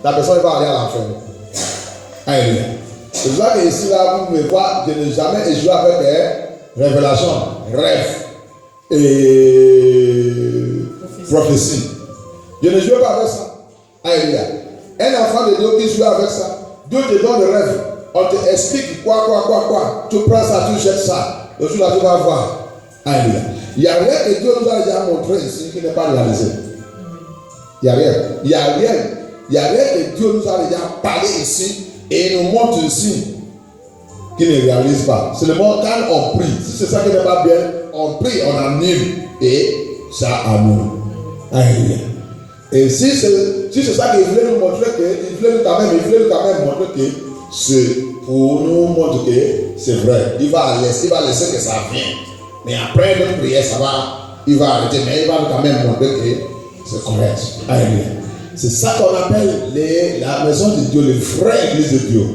la personne va aller à l'enfer. Alléluia. C'est pour ça que ici, là, vous me voyez, je n'ai jamais échoué avec des révélations, rêves et prophéties. Je ne joue pas avec ça. Alléluia. Un enfant de Dieu qui joue avec ça, Dieu te donne le rêve. On te explique quoi. Tu prends ça, tu jettes ça. Le jour là, tu vas voir. Alléluia. Il n'y a rien que Dieu nous a déjà montré ici qui n'est pas réalisé. Il n'y a rien. Il n'y a rien que Dieu nous a déjà parlé ici et nous montre ici qui ne réalise pas. C'est le moment quand on prie. Si c'est ça qui n'est pas bien, on prie, on annule et ça annule. Alléluia. Et si c'est ça qu'il voulait nous montrer, il voulait quand même montrer que c'est pour nous montrer que c'est vrai. Il va laisser que ça vienne. Mais après notre prière, il va arrêter, mais il va quand même montrer que c'est correct. Alléluia. C'est ça qu'on appelle la maison de Dieu, les vraies églises de Dieu.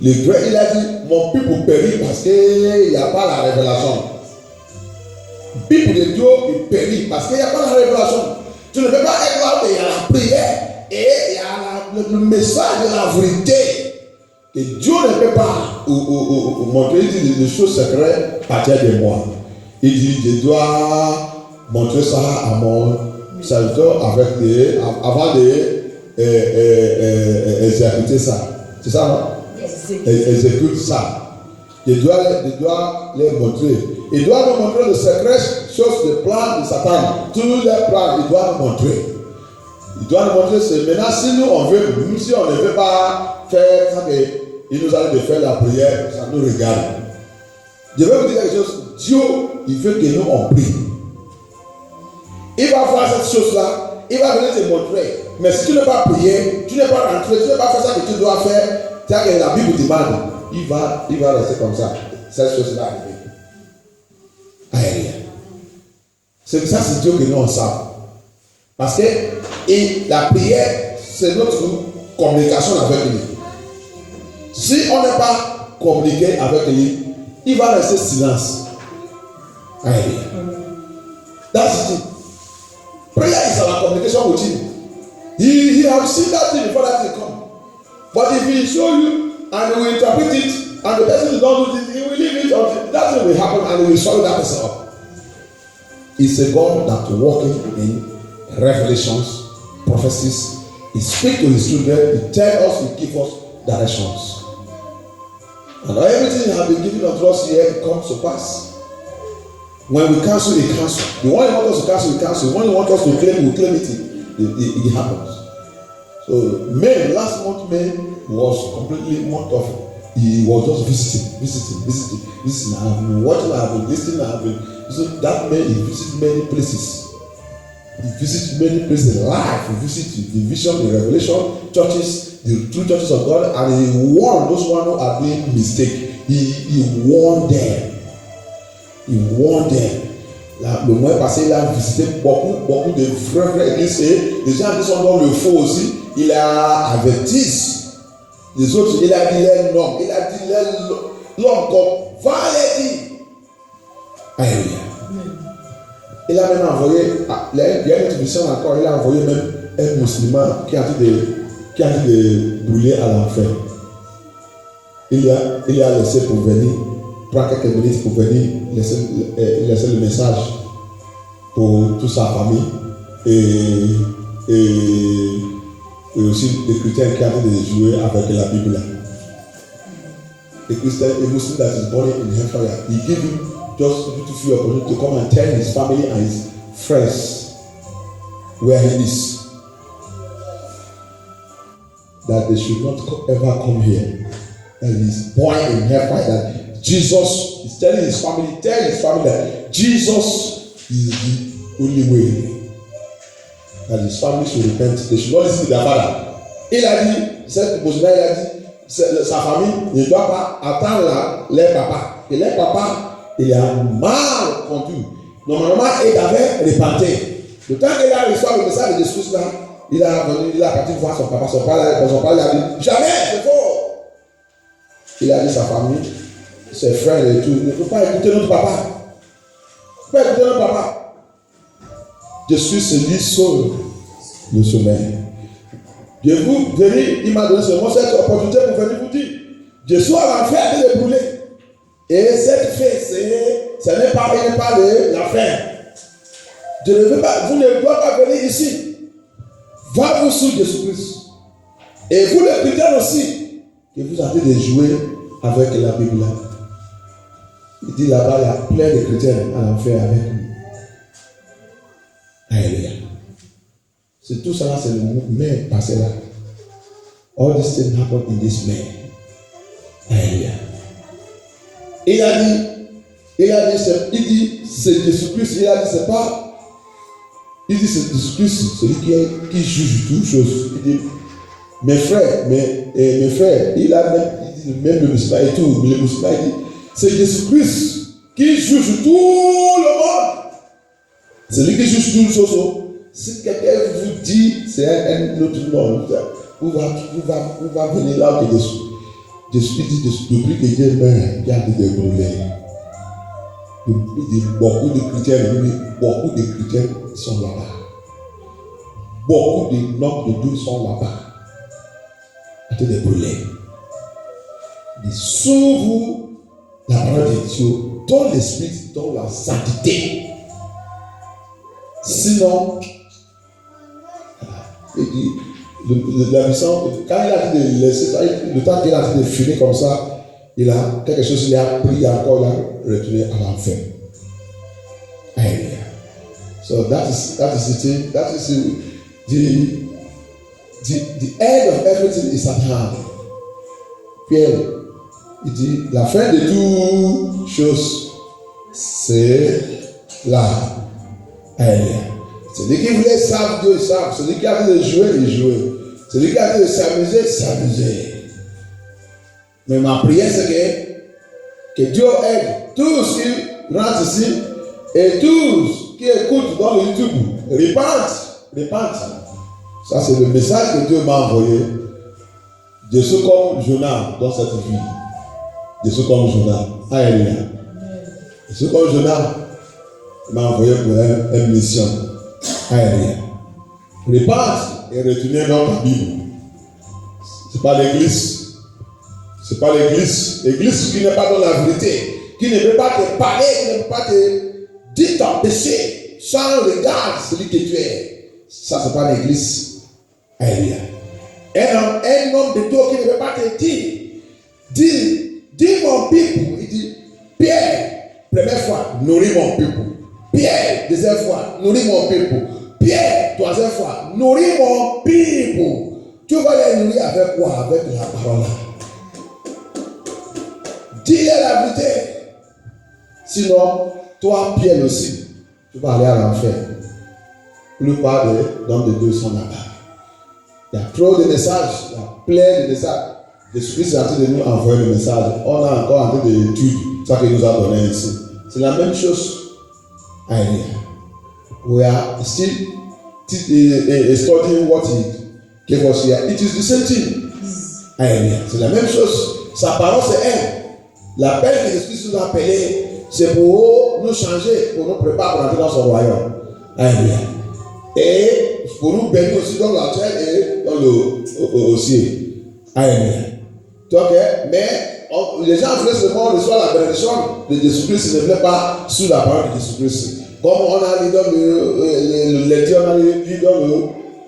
Il a dit, mon peuple périt parce qu'il n'y a pas la révélation. Le peuple de Dieu, il périt parce qu'il n'y a pas la révélation. Tu ne peux pas être là où il y a la prière et il y a le message de la vérité. Et Dieu ne peut pas montrer des choses secrètes à partir de moi. Il dit, je dois montrer ça à mon serviteur avant d'exécuter ça. C'est ça, non? Exécute ça. Je dois les montrer. Il doit nous montrer le secret, chose de plan de Satan. Tous les plans, il doit nous montrer. Il doit nous montrer ce. Maintenant, si nous on veut, même si on ne veut pas faire ça, il nous a dit de faire la prière, ça nous regarde. Je vais vous dire quelque chose. Dieu, il veut que nous on prie. Il va faire cette chose-là, il va venir te montrer. Mais si tu n'as pas prié, tu n'es pas rentré, tu n'as pas fait ça que tu dois faire, c'est ça que la Bible demande. Il va rester comme ça. Cette chose-là arrive. Alléluia. C'est ça, c'est Dieu que nous on sait. Parce que la prière, c'est notre communication avec lui. Si on n'est pas communiqué avec lui, il va rester silence. Alléluia. That's it. Prayer is our communication with him. He has seen that thing before that thing come. But if he show you and he will interpret it, and the person is not doing it, he will leave it until that thing will happen and he will swallow that person up. It's a God that walking in revelations, prophecies. He speaks to his children, he tells us, he gives us directions. And everything has been given unto us here comes to pass. When we cancel, he cancel. The one he wants us to cancel, he cancel. The one he wants us to claim, we claim it. It happens. So May, last month, May was completely month of. He was just visiting. I have been watching, I have been listening, I have been. So that May, he visited many places. He visited many places live. He visited the vision, the revelation churches, the true churches of God, and he warned those one who are doing mistake. He warned them. Il warned them. Le mois passé, il a visité beaucoup de frères églises et des gens qui sont dans le faux aussi. Il a averti les autres. Il a dit leur nom. Il a dit l'homme comme va les dire. Alléluia. Il a même envoyé, il y a une autre mission encore, il a envoyé même un musulman qui a dit de brûler à l'enfer. Il a laissé pour venir. Prends quelques minutes pour venir laisser le message pour toute sa famille et aussi les chrétiens qui avaient de jouer avec la Bible. The Christian, a Muslim that is born in hellfire, he gave him just a beautiful opportunity to come and tell his family and his friends where he is. That they should not ever come here. That he is born in hellfire. That Jesus is telling his family, that Jesus is the only way. That his family should repent. They should not listen to their father. Il a dit, cette musulman, il a dit, sa famille ne doit pas attendre leur papa. Et leur papa, il a mal conduit. Normalement, il avait repenté. Le temps qu'il a reçu le message de Jésus là, il a parti voir son papa. Son papa lui a dit, jamais, c'est faux. Il a dit sa famille, ses frères et tout, ne faut pas écouter notre papa. Ne faut pas écouter notre papa. Jésus se lit sur le sommeil. Il m'a donné seulement cette opportunité pour venir vous dire. Je suis à l'enfer de les brûler. Et cette fête, ce n'est pas la fin. Vous ne devez pas venir ici. Va vous sous Jésus-Christ. Et vous les chrétiens aussi, que vous avez de jouer avec la Bible. Il dit là-bas, il y a plein de chrétiens à l'enfer avec nous. Alléluia. C'est tout ça là, c'est le mais passé là. All these things happen in this man. Alléluia. Il dit, c'est Jésus-Christ. Il a dit, c'est pas. Il dit, c'est Jésus-Christ, celui qui juge toutes choses. Il dit, mes frères, il dit, même le musulman et tout, le musulman, il dit, c'est Jésus-Christ qui juge tout le monde. C'est lui qui juge toutes les choses. Si quelqu'un vous dit, c'est un autre nom, vous va venir là où Jésus dit, depuis que Dieu meurt, il y a des problèmes. Beaucoup de chrétiens sont là-bas. Beaucoup de noms de Dieu sont là-bas. Il y a des problèmes. Mais sauve-vous la parole de Dieu dans l'esprit, dans la sainteté. Sinon, la mission, quand il a dit de laisser, le temps qu'il a dit de finir comme ça, il a quelque chose, il a pris encore, il a retourné à l'enfer. Alléluia. So that is the thing. That is the end of everything is at hand. Pierre, il dit la fin de toutes choses, c'est là. Alléluia. Celui qui voulait savent Dieu, savent. Celui qui a envie de jouer, il joue. Celui qui a envie de s'amuser, s'amuser. Mais ma prière, c'est que Dieu aide tous qui rentrent ici et tous qui écoutent dans le YouTube. Repentent. Ça, c'est le message que Dieu m'a envoyé. Je suis comme Jonas dans cette vie. Je suis comme Jonas. Alléluia. Je suis comme Jonas. Il m'a envoyé pour une mission. Alléluia. Repente et retourner dans ta Bible. C'est pas l'église. C'est pas l'église. L'église qui n'est pas dans la vérité, qui ne veut pas te parler, qui ne veut pas te dire ton péché sans regard celui que tu es. Ça, c'est pas l'église. Alléluia. Un homme de Dieu qui ne veut pas te dire, dis mon peuple. Il dit, Pierre, première fois, nourris mon peuple. Pierre, deuxième fois, nourris mon peuple. Pierre, troisième fois, nourris mon peuple. Tu vas les nourrir avec quoi? Avec la parole. Dis-leur la vérité. Sinon, toi, Pierre aussi, tu vas aller à l'enfer. La plupart des hommes de Dieu sont là-bas. Il y a trop de messages, il y a plein de messages. Jésus-Christ est en train de nous envoyer le message. On a encore en train d'étudier ça qu'il nous a donné ici. C'est la même chose. Alléluia. We are still studying what he gave us here. It is the same thing. Alléluia. C'est la même chose. Sa parole, c'est elle. L'appel que Jésus nous a appelé, c'est pour nous changer, pour nous préparer pour entrer dans son royaume. Alléluia. Et pour nous bénir aussi dans la terre et dans le ciel. Alléluia. Donc, mais les gens voulaient seulement recevoir la bénédiction de Jésus-Christ, ils ne voulaient pas sous la parole de Jésus-Christ. Comme on a lu dans le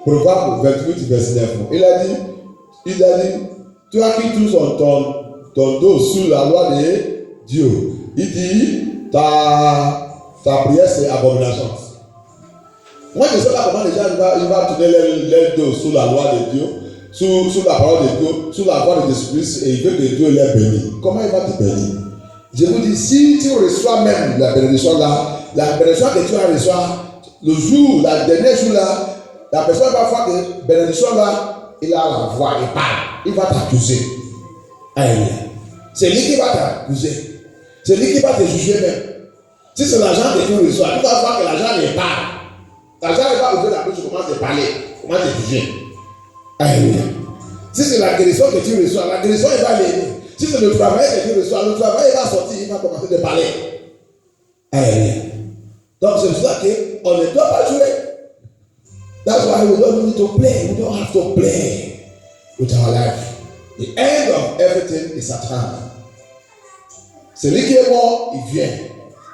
Proverbe 28, verset 9. Il a dit, toi qui touches ton dos sous la loi de Dieu. Il dit, ta prière c'est abomination. Moi je ne sais pas comment les gens ils vont tourner leur dos sous la loi de Dieu, sous la parole de Dieu, sous la voix de Jésus-Christ et il veut que Dieu les bénisse. Comment il va te bénir? Je vous dis, si tu reçois même la bénédiction là, la bénédiction que tu vas recevoir, le jour, le dernier jour là, la personne va voir que bénédiction là, il a la voix, il parle, il va t'accuser. Alléluia. C'est lui qui va t'accuser. C'est lui qui va te juger même. Si c'est l'argent que tu reçois, tu vas voir que l'argent n'est pas. L'argent n'est pas ouvert la bouche, tu commences à parler. Comment te juger? Alléluia. Si c'est la guérison que tu reçois, la guérison il va l'aider. Si c'est le travail que tu reçois, le travail il va sortir, il va commencer à parler. Alléluia. Donc c'est pour ça qu'on ne doit pas jouer. That's why we don't need to play. We don't have to play with our life. The end of everything is at hand. Celui qui est mort, il vient.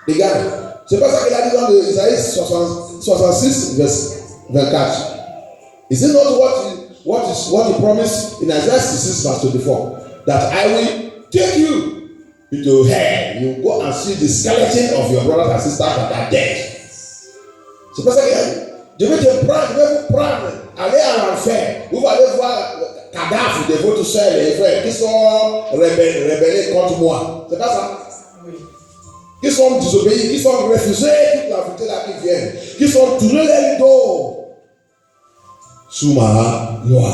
Regarde. C'est pas ça qu'il a dit dans Isaïe 66, verset 24. Is it not what he promised in Isaiah 66, verse 24? That I will take you into hell. You go and see the skeleton of your brothers and sisters that are dead. C'est pas ça qu'il a dit. Je vais te prendre, je vais vous prendre, aller à l'enfer. Vous allez voir le cadavre de votre soeur et frères qui sont rebellés contre moi. C'est pas ça? Oui. Qui sont désobéis, qui sont refusés toute la vérité là qui vient, qui sont tournés les dos sous ma loi.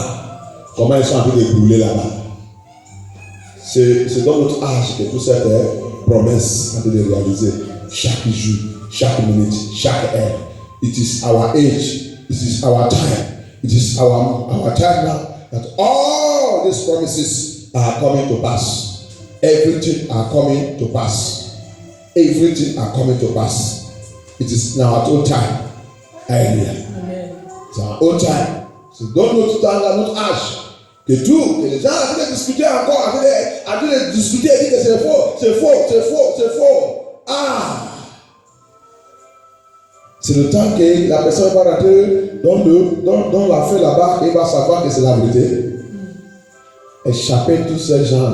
Comment ils sont en train de brûler là-bas? C'est dans notre âge que toutes ces promesses sont en train de réaliser chaque jour, chaque minute, chaque heure. It is our age, it is our time, it is our time now that all these promises are coming to pass. Everything are coming to pass. Everything are coming to pass. It is now our own time. Hallelujah. It's our own time. So don't look to notre âge. Que tout, que les gens ont de discuter encore, ont de discuter et dire que c'est faux, c'est faux, c'est faux, c'est faux. Ah! C'est le temps que la personne va rentrer dans la fête là-bas et va savoir que c'est la vérité. Échapper tous ces gens.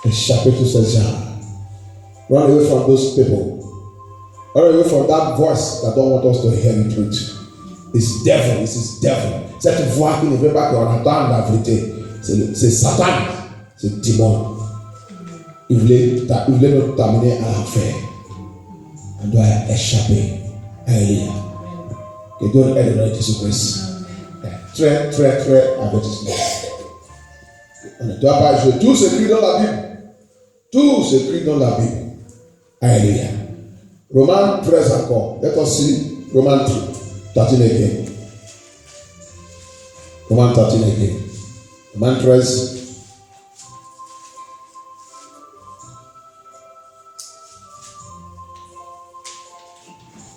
Échapper tous ces gens. Run away from those people. Run away from that voice that don't want us to hear the truth. It's devil, it's his devil. Cette voix qui ne veut pas qu'on entende la vérité, c'est Satan, c'est le démon. Il voulait nous t'amener à l'enfer. On doit échapper. Alléluia. Que Dieu aide dans Jésus-Christ. Très, très, très avertissement. On ne doit pas jouer. Tout s'écrit dans la Bible. Tout s'écrit dans la Bible. Alléluia. Romains 13 encore. Let us see Romains 13 again. Romains 13 again. Romains 13.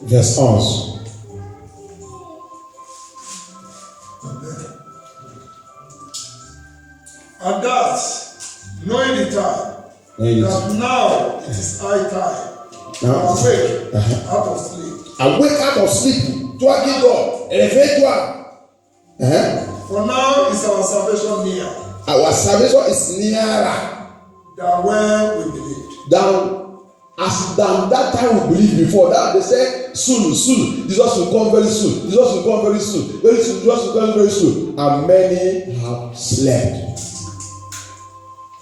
Verse 11. And that, knowing the time, that now it is high time, awake out of sleep. Awake out of sleep. Toi qui dors, réveille-toi. For now is our salvation near. Our salvation is nearer than when we believed. Than that time we believed before. That they said soon. Jesus will come very soon. Jesus will come very soon. Very soon. Jesus will come very soon. And many have slept.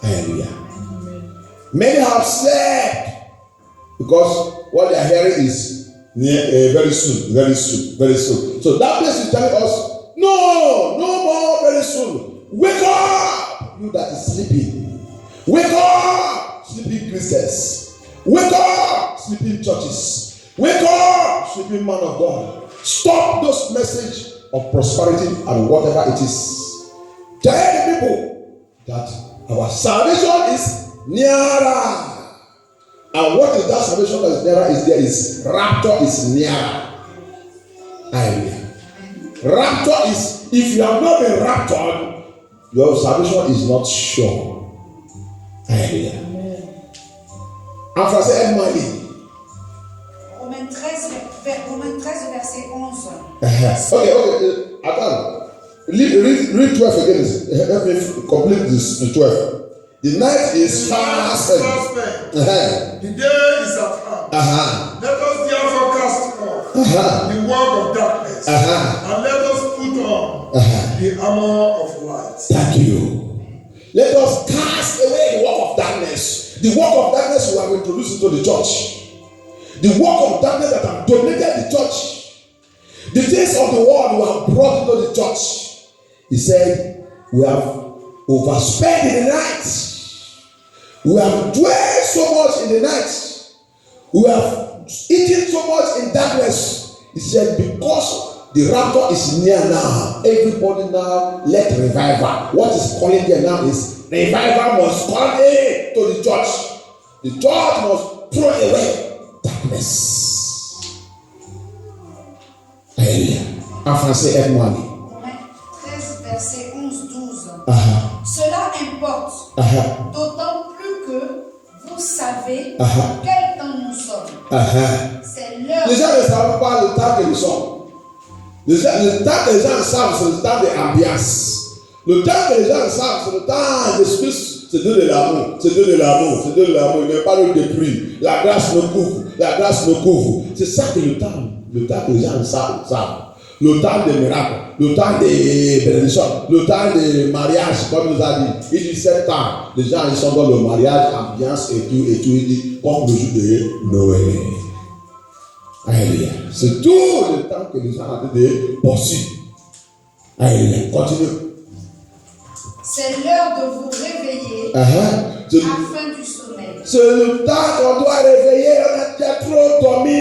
Hallelujah. Many have slept because what they are hearing is very soon, very soon, very soon. So that place is telling us, no more very soon. Wake up, you that is sleeping. Wake up, sleeping Christians. Wake up, sleeping churches. Wake up, sleeping man of God. Stop those message of prosperity and whatever it is. Tell the people that our salvation is nearer. And what is that salvation that is nearer is there is rapture is nearer. Hallelujah. Rapture is, if you have not been raptured, your salvation is not sure. Hallelujah. En français, aide-moi à lire. Romains 13, verset 11. Okay. Attends. Read 12 again. Help me complete this 12. The night is fast spent. The day is at hand. Let us therefore cast off the work of darkness and let us put on the armor of light. Thank you. Let us cast away the work of darkness. The work of darkness we have introduced into the church. The work of darkness that have dominated the church. The things of the world we have brought into the church. He said, we have overspent in the night. We have dwelled so much in the night. We have eaten so much in darkness. He said, because the rapture is near now, everybody now let revival. What is calling there now is revival must come in to the church. The church must throw away darkness. Alléluia. En français, aide-moi. Romains 13, verset 11-12. Cela importe, d'autant plus que vous savez quel temps nous sommes. C'est l'heure. Les gens ne savent pas le temps que nous sommes. Le temps que les gens savent, c'est le temps de l'ambiance. Le temps que les gens savent, c'est le temps d'excuse. C'est Dieu de l'amour. C'est Dieu de l'amour. C'est Dieu de l'amour. Il n'est pas le dépris. La grâce nous couvre. La grâce nous couvre. C'est ça que le temps que les gens savent. Le temps des miracles. Le temps des bénédictions. Le temps des mariages, comme il nous a dit. Il dit 7 ans. Les gens, ils sont dans le mariage, ambiance et tout. Il dit, comme le jour de Noël. Alléluia. C'est tout le temps que les gens ont de poursuivre. Alléluia. Continue. C'est l'heure de vous réveiller afin du sommeil. C'est le temps qu'on doit réveiller. On a déjà trop dormi.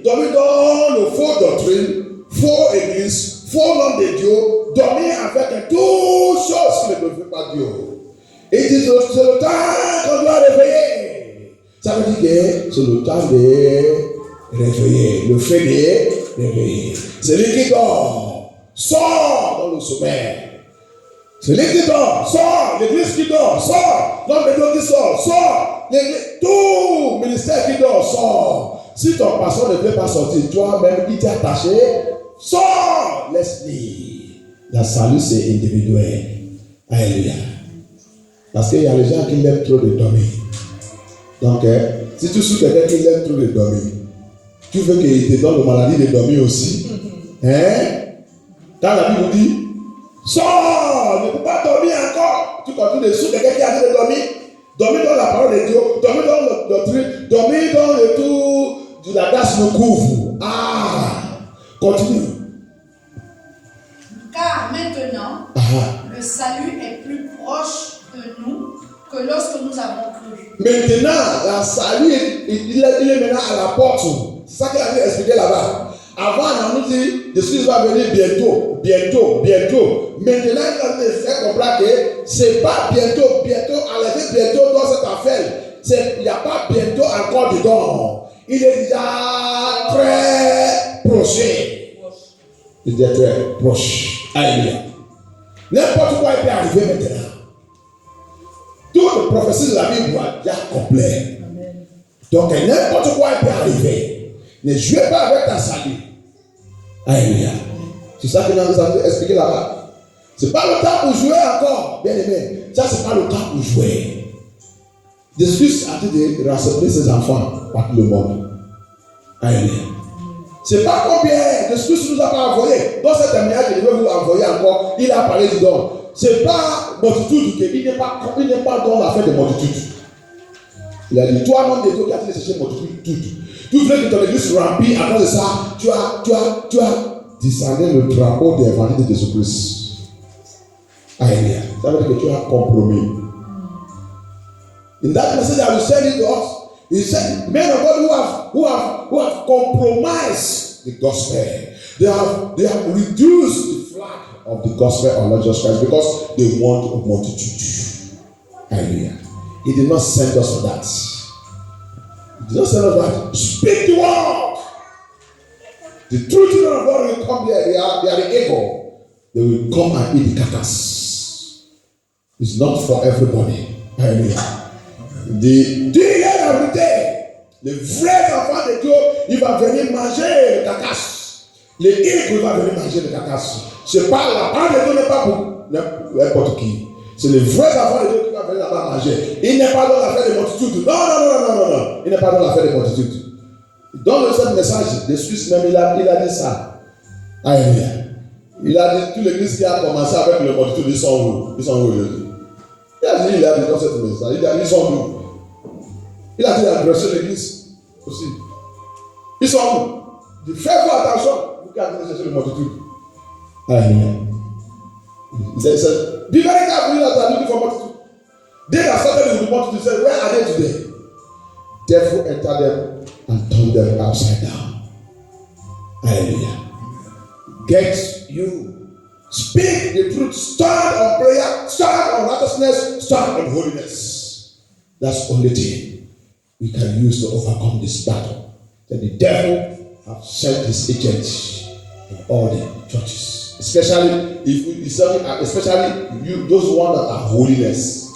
Dormi dans le faux doctrine, faux église, faux nom de Dieu. Dormir avec toutes choses qui ne peuvent pas Dieu. Et dit c'est le temps qu'on doit réveiller. Ça veut dire que c'est le temps de réveiller. Le fait de réveiller. Celui qui dort sort dans le sommeil. C'est l'église qui dort, sort, l'église qui dort, sort, l'homme de Dieu qui sort, tout ministère qui dort, sort. Si ton pasteur ne veut pas sortir, toi-même qui t'es attaché, sort, laisse-le. La salut, c'est individuel. Alléluia. Parce qu'il y a les gens qui aiment trop de dormir. Donc, si tu suis quelqu'un qui aime trop de dormir, tu veux qu'il te donne la maladie de dormir aussi. Quand la Bible vous dit, sors, ne peux pas dormir encore. Tu continues de souffrir quelqu'un qui a dit de dormir. Dormir dans la parole de Dieu, dormir dans le doctrine, dormir dans le tout de la grâce nous couvre. Continue. Car maintenant, le salut est plus proche de nous que lorsque nous avons cru. Maintenant, la salut, il est maintenant à la porte. C'est ça qu'il a expliqué là-bas. Avant, on nous dit, Jésus va venir bientôt. Maintenant, il va nous faire comprendre que ce n'est pas bientôt, enlever bientôt dans cette affaire. Il n'y a pas bientôt encore dedans. Il est déjà très proche. Il est très proche. Alléluia. N'importe quoi peut arriver maintenant. Toutes les prophéties de la Bible sont déjà complètes. Donc, n'importe quoi peut arriver. Ne jouez pas avec ta salut. Alléluia. C'est ça que nous avons expliqué là-bas. Ce n'est pas le temps pour jouer encore, bien aimé. Ça, ce n'est pas le temps pour jouer. Jésus a dit de rassembler ses enfants par tout le monde. Alléluia. Ce n'est pas combien Jésus nous a pas envoyé. Dans cette témoignage, je vais vous envoyer encore. Il a parlé du don. Ce n'est pas multitude. Il n'est pas dans l'affaire de multitude. Il a dit, toi, nom de Dieu qui a été chercher multitude. Tu voulais que ton église remplie, à cause de ça, tu as descendu le drapeau de l'évangile de Jésus-Christ. Alléluia. Ça veut dire que tu as compromis. In that message, I will send it to us. He said, men of God who have compromised the gospel. They have reduced the flag of the gospel of Lord Jesus Christ because they want a multitude. Hallelujah. He did not send us for that. He did not send us for that. Speak the word. The true children of God will come there. They are the eagle. They will come and eat the carcass. It's not for everybody. Hallelujah. The end of the day, les vrais enfants de Dieu, ils vont venir manger le carcasse. Les eagles vont venir manger le carcasse. C'est pas la parole de Dieu n'est pas pour n'importe qui. C'est les vrais enfants de Dieu qui vont venir là-bas manger. Il n'est pas dans l'affaire des multitudes. Non. Il n'est pas dans l'affaire des multitudes. Dans le seul message, de Suisse même, il a dit ça. Alléluia. Il a dit, toute l'église qui a commencé avec les multitudes, ils sont où aujourd'hui? Il a dit dans cette message, il a dit, ils sont où? Il a dit, il a adressé l'église aussi. Ils sont où? Faites-vous attention, vous qui avez cherché les multitudes. Alléluia. Be very careful that are looking for multitude. They that started with the multitude said, where are they today? Therefore enter them and turn them upside down. Hallelujah. Get you. Speak the truth. Stand on prayer. Stand on righteousness. Stand on holiness. That's the only thing we can use to overcome this battle. That the devil has sent his agents in all the churches, especially especially you, those ones that are holiness.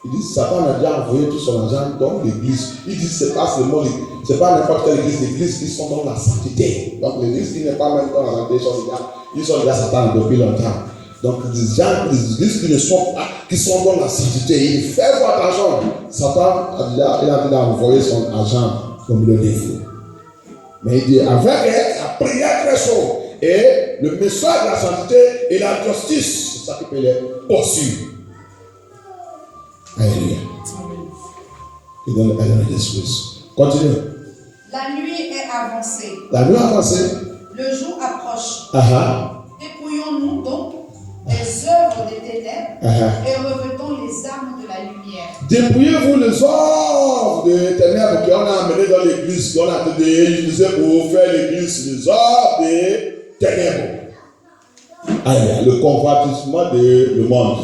Il dit Satan a déjà envoyé tout son agent dans l'église. Il dit c'est pas seulement c'est pas n'importe quelle église, l'église qui sont dans la sainteté. Donc l'église qui n'est pas même dans la sainteté, ils sont déjà Satan depuis longtemps. Donc les gens, les églises qui ne sont pas, qui sont dans la sainteté, il fait attention. Satan a déjà envoyé son agent comme le défaut. Mais il dit avec la prière très chaude et le message de la sainteté et la justice, c'est ça qui peut les poursuivre. Alléluia. Il donne la justice. Continue. La nuit est avancée. La nuit avancée. Le jour approche. Dépouillons-nous donc les œuvres des ténèbres et revêtons les armes de la lumière. Dépouillez-vous les œuvres des ténèbres qu'on a amenées dans l'église, qu'on a utilisées pour faire l'église, les œuvres des ténèbres. Alléluia. Le convertissement du monde.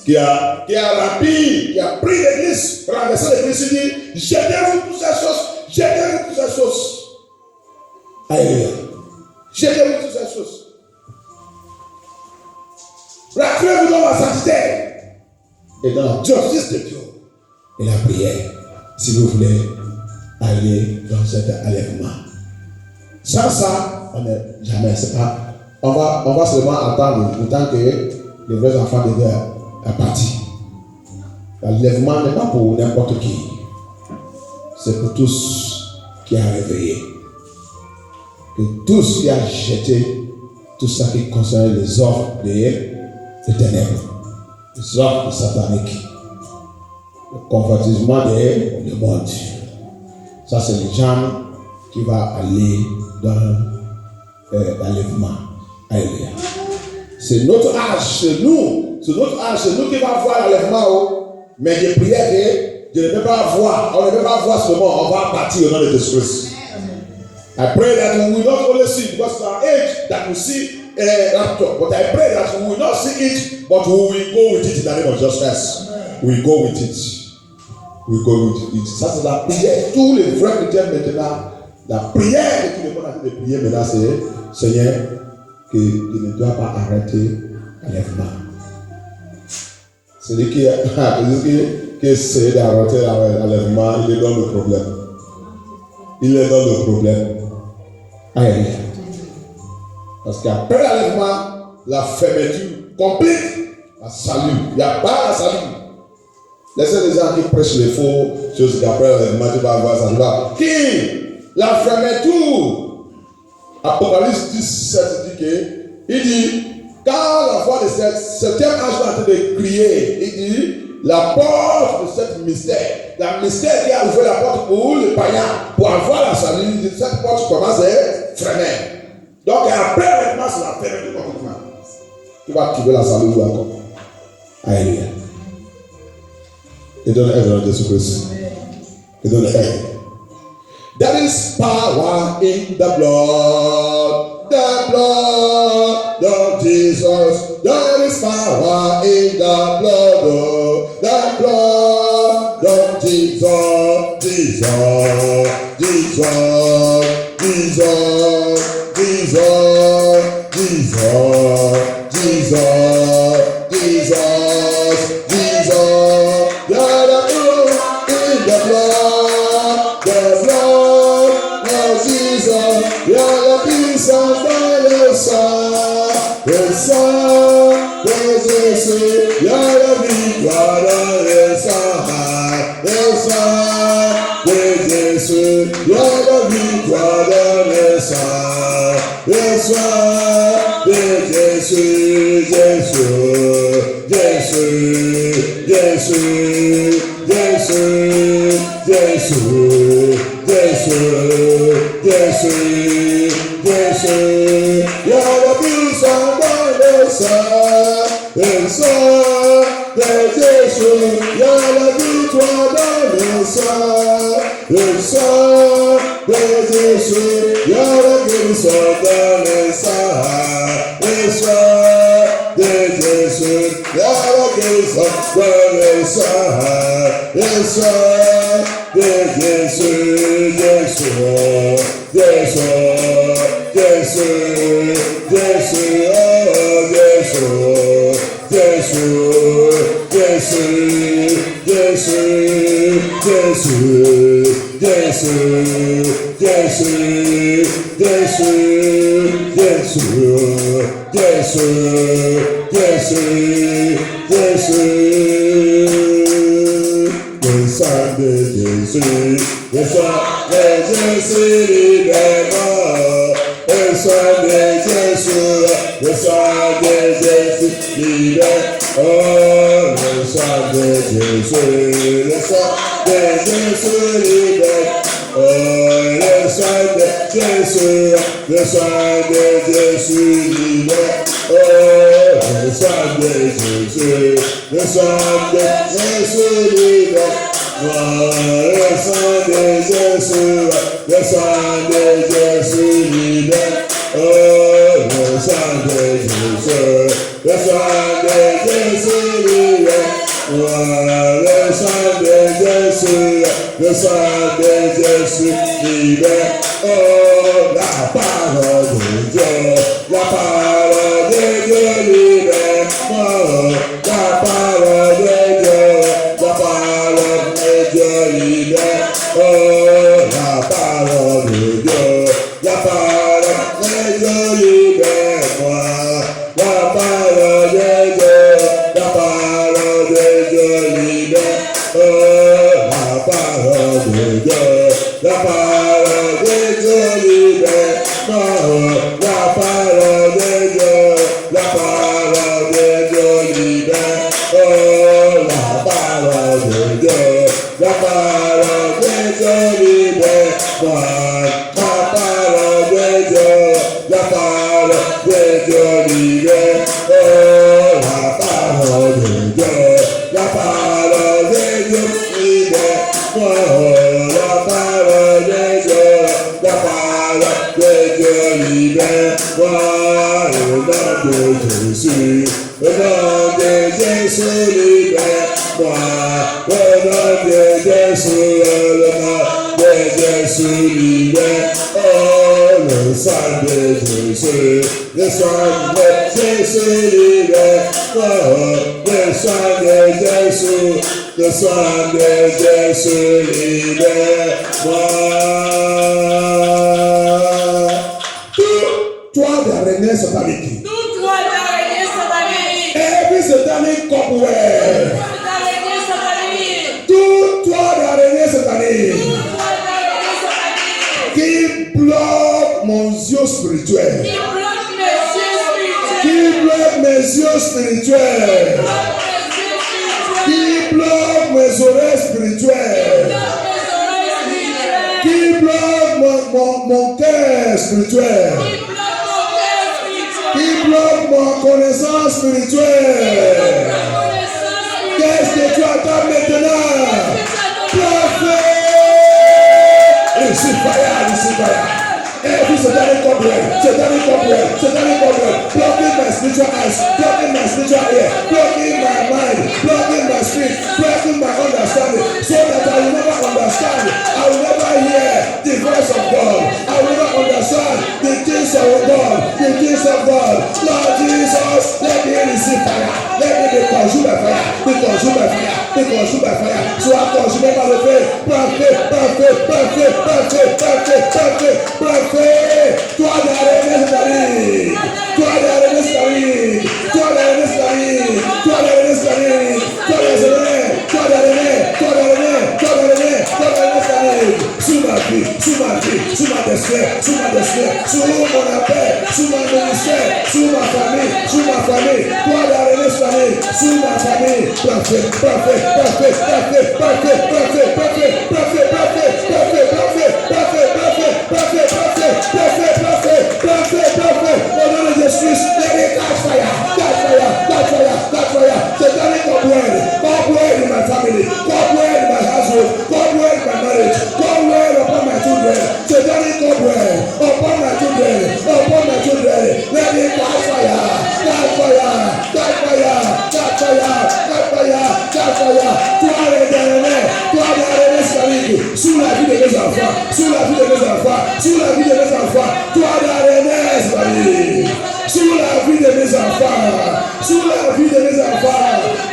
Qui a rempli, qui a pris l'église, renversé l'église, il dit jetez-vous toutes ces choses, jetez-vous toutes ces choses. Alléluia. Jetez-vous toutes ces choses. Rappelez-vous dans la sainteté et dans la justice de Dieu et la prière, si vous voulez aller dans cet enlèvement. Sans ça, on n'est jamais, c'est pas. On va seulement attendre le temps que les vrais enfants de Dieu à partir. L'enlèvement n'est pas pour n'importe qui. C'est pour tous qui a réveillé. Que tous qui a jeté tout ça qui concerne les offres des ténèbres, les offres sataniques, le convertissement du monde. Ça, c'est les gens qui vont aller dans l'enlèvement. Alléluia. C'est notre âge, c'est nous qui va voir l'enlèvement. Mais je priais que je ne peux pas voir, on ne peut pas voir seulement, on va partir au nom de Jésus-Christ. I pray that we will not only see, because it's our age that we see a rapture, but I pray that we will not see it, but we will go with it in the name of Jesus Christ. We will go with it. We will go with it. Ça, c'est la prière. Tous les vrais chrétiens maintenant, la prière de tous les gens de prier maintenant, c'est Seigneur, que tu ne dois pas arrêter l'enlèvement. Celui qui essaie d'arrêter l'enlèvement, il est dans le problème. Il est dans le problème. Alléluia. Parce qu'après l'enlèvement, la fermeture complète, la salut. Il n'y a pas la salut. Laissez les gens qui prêchent les faux choses qu'après l'enlèvement, tu vas avoir ça. Qui? La fermeture. Apocalypse 17 dit que, il dit, quand la voix de septième ange est en train de crier, il dit, la porte de cette mystère, la mystère qui a ouvert la porte pour les païens, pour avoir la salut, cette porte commence à être fermée. Donc après, maintenant, c'est la fermeture complètement. Tu vas trouver la salut ou encore. Alléluia. Et donne l'aide à Jésus-Christ. Et donne l'aide. There is power in the blood of Jesus. There is power in the blood of Jesus. Jesus, Jesus, Jesus, Jesus, Jesus, Jesus, Jesus, Jesus. There is power in the blood of Jesus. There is puissance dans le sang de Jésus. Il y a la victoire dans le sang de Jésus. Il y a la victoire dans le sang de Jésus. Jésus, Jésus, Jésus, Jésus, Jésus, Jésus, Jésus, Jésus. Il y a la puissance dans le sang de Jésus. Il y a la victoire dans le sang de Jésus. Il y a la puissance dans le sang de Jésus. Il y a la puissance dans le sang de Jésus. Jésus, Jésus, Jésus, Jésus.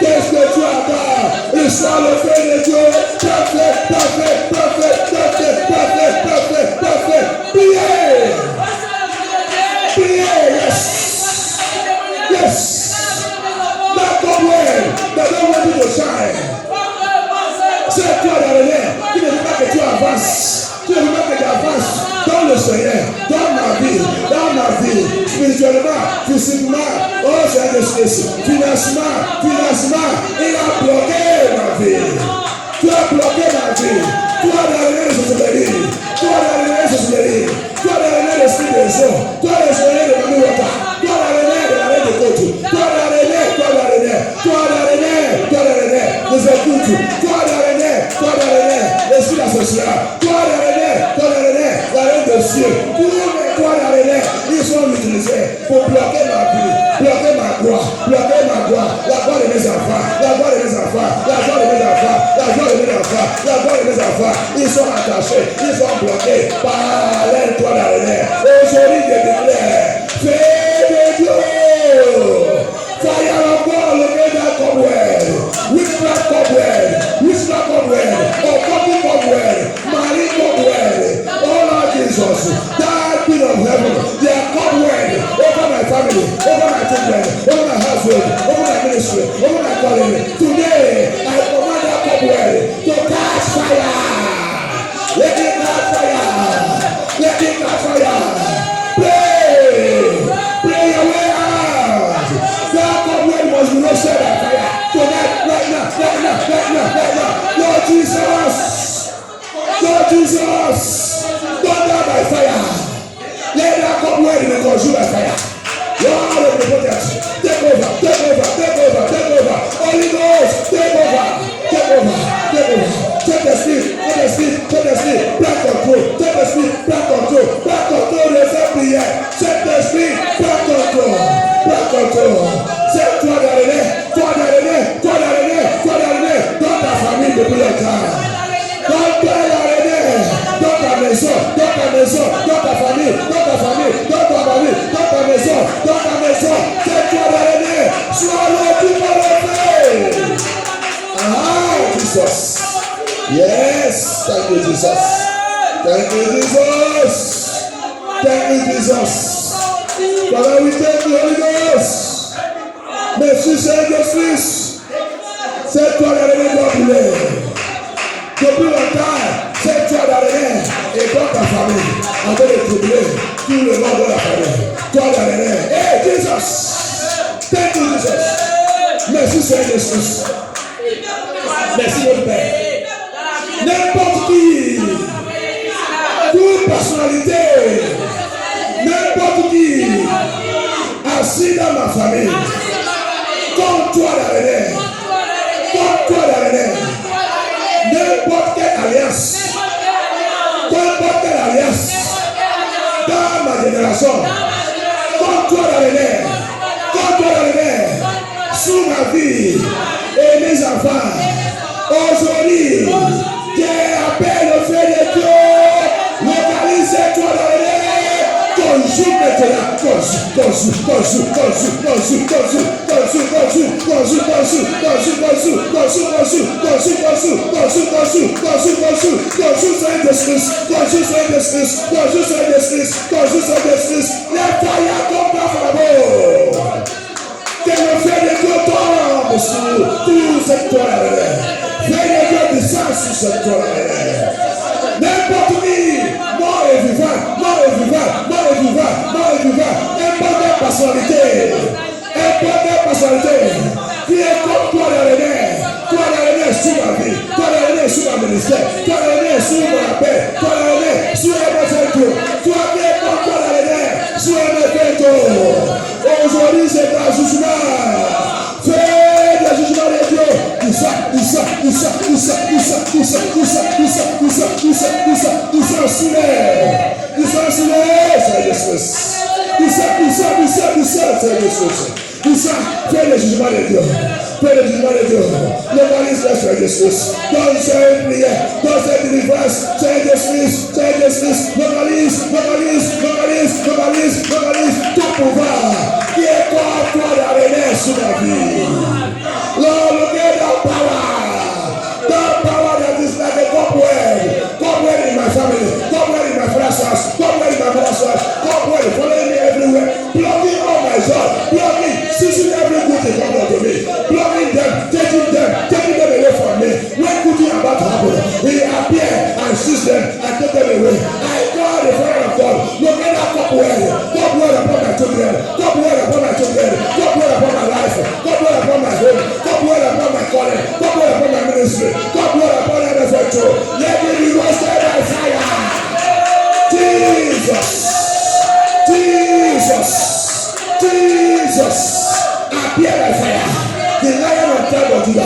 Qu'est-ce que tu attends? Il soit le fait de Dieu. Parfait, parfait. They don't want you to shine. C'est toi d'arrière qui ne veut pas que tu avances. Tu ne veux pas que tu avances dans le Seigneur, dans ma vie, spirituellement, physiquement, oh Seigneur, financement, il a bloqué ma vie. Tu as bloqué ma vie. Tu as donné les sorcelleries. Tu as donné les sorcelleries. Tu as donné l'esprit des eaux. Tu as donné le Manuota. Tu as donné de la reine de côte. Tu as donné les écoutes. Tu as donné l'esprit associé. Tu as donné la reine de cieux. Tous les donné, ils sont utilisés pour bloquer ma vie, bloquer ma gloire, la gloire de mes enfants, la gloire de mes enfants, la gloire de mes enfants, la gloire de mes enfants, la gloire de mes enfants. Ils sont attachés, ils sont bloqués par l'aile-toi d'arrière. Aujourd'hui, je déclare, fais de Dieu. Fire of God, locate that cobweb. Witchcraft cobweb, occultic cobweb, marine cobweb. Oh Lord Jesus, that Queen of heaven, they are cobweb over my family, over my children, over my household, over my ministry, over my calling. Today, I command that cobweb to catch fire. Let it catch fire. Let it catch fire. Pray your way out. That cobweb must be roasted by fire. Tonight, right now. Lord Jesus, don't die by fire. Let that cobweb be consumed by fire. Lord of the protect, take over. Holy Ghost, take over. Take the speed, back control. Take the speed, back control. Reserve the air. Set the speed, back control. Set toi d'arrêter. Dans ta famille depuis longtemps. Dans ta maison, dans ta famille, dans ta maison. C'est toi d'arrêter. Sois le plus mauvais. Ah, Jesus. Yes, thank you, Jesus. Father, we thank you, Holy Ghost. Merci, Saint-Esprit. C'est toi d'arrêter dans le lait. Depuis longtemps, c'est toi d'arrêter et dans ta famille, avec les troublés, tout le monde de la famille. Toi d'arrêter. Hey, Jesus. Thank you, Jesus. Merci, Saint-Esprit. Merci, mon Père. N'importe qui, toute personnalité, n'importe qui, assis dans ma famille, comme toi d'arrêter, n'importe quelle alliance, dans ma génération, comme toi d'arrêter, sous ma vie et mes enfants, aujourd'hui, j'ai appelé le feu de Dieu, localisez-toi dans le nez, conjoue maintenant, les fire come down from above. Que le feu de Dieu tombe sur tout cette toile. Feu de Dieu descend sur cette toile. N'importe qui, mort et vivant, n'importe personnalité, qui est comme toi l'année sur ma vie, toi l'année sur ma ministère, toi l'année sur mon appel, toi l'année sur un Dieu, toi qui est comme toi l'année sur un événement. Aujourd'hui c'est un jugement. Fais le jugement de Dieu. Fais le jugement de Dieu. Localise la Saint-Esprit. Dans cette prière, dans cette délivrance, Saint-Esprit, localise ton pouvoir qui est comme toi d'arrêter sur ma vie. Lord, look at that power that is like a cobweb in my family, cobweb in my father's house, cobweb in my mother's house, cobweb following me everywhere, blocking all my job, blocking, seizing every good thing come to me, blocking them tribe of Judah.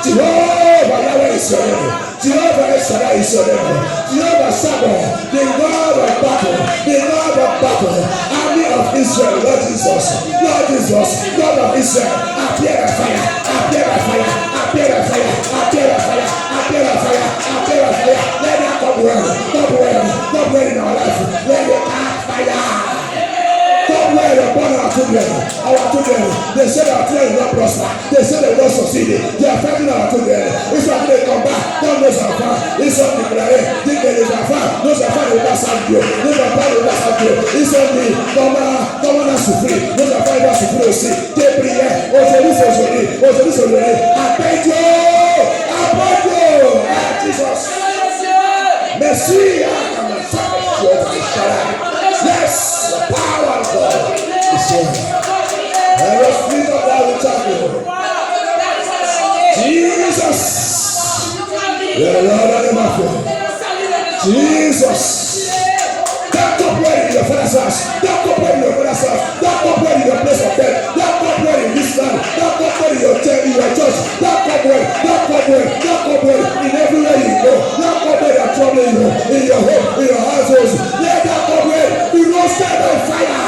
Jehovah Yahweh is your name. Jehovah Shaddai is your name. Jehovah Sabaoth, the God of battle, the God of battle, army of Israel, Lord Jesus, Lord Jesus, God of Israel, appear by fire, appear by fire, appear by fire, appear by fire, appear by fire, appear by fire. Let that come well in our life. Let it catch fire. Come well upon our children. They say our children will not prosper. They say they will not succeed. They are fighting our children. It's like they come back. God knows our far. It's on the prayer. Think that is our far. Knows our far will not serve you. Knows our far will not serve you. It's on the come on us to free. Knows our far will not to free. See, they pray. I beg you. Jesus. Merci. Yes, the power of God is here. And the Spirit of God will tell you. Jesus. Jesus. Don't operate in your father's house. Don't operate in your father's house. Don't operate in your place of death. Don't operate in this land. Don't operate in your church. Don't operate in everywhere you go. Don't operate in trouble in your home, in your household. Let that operate be roasted on fire.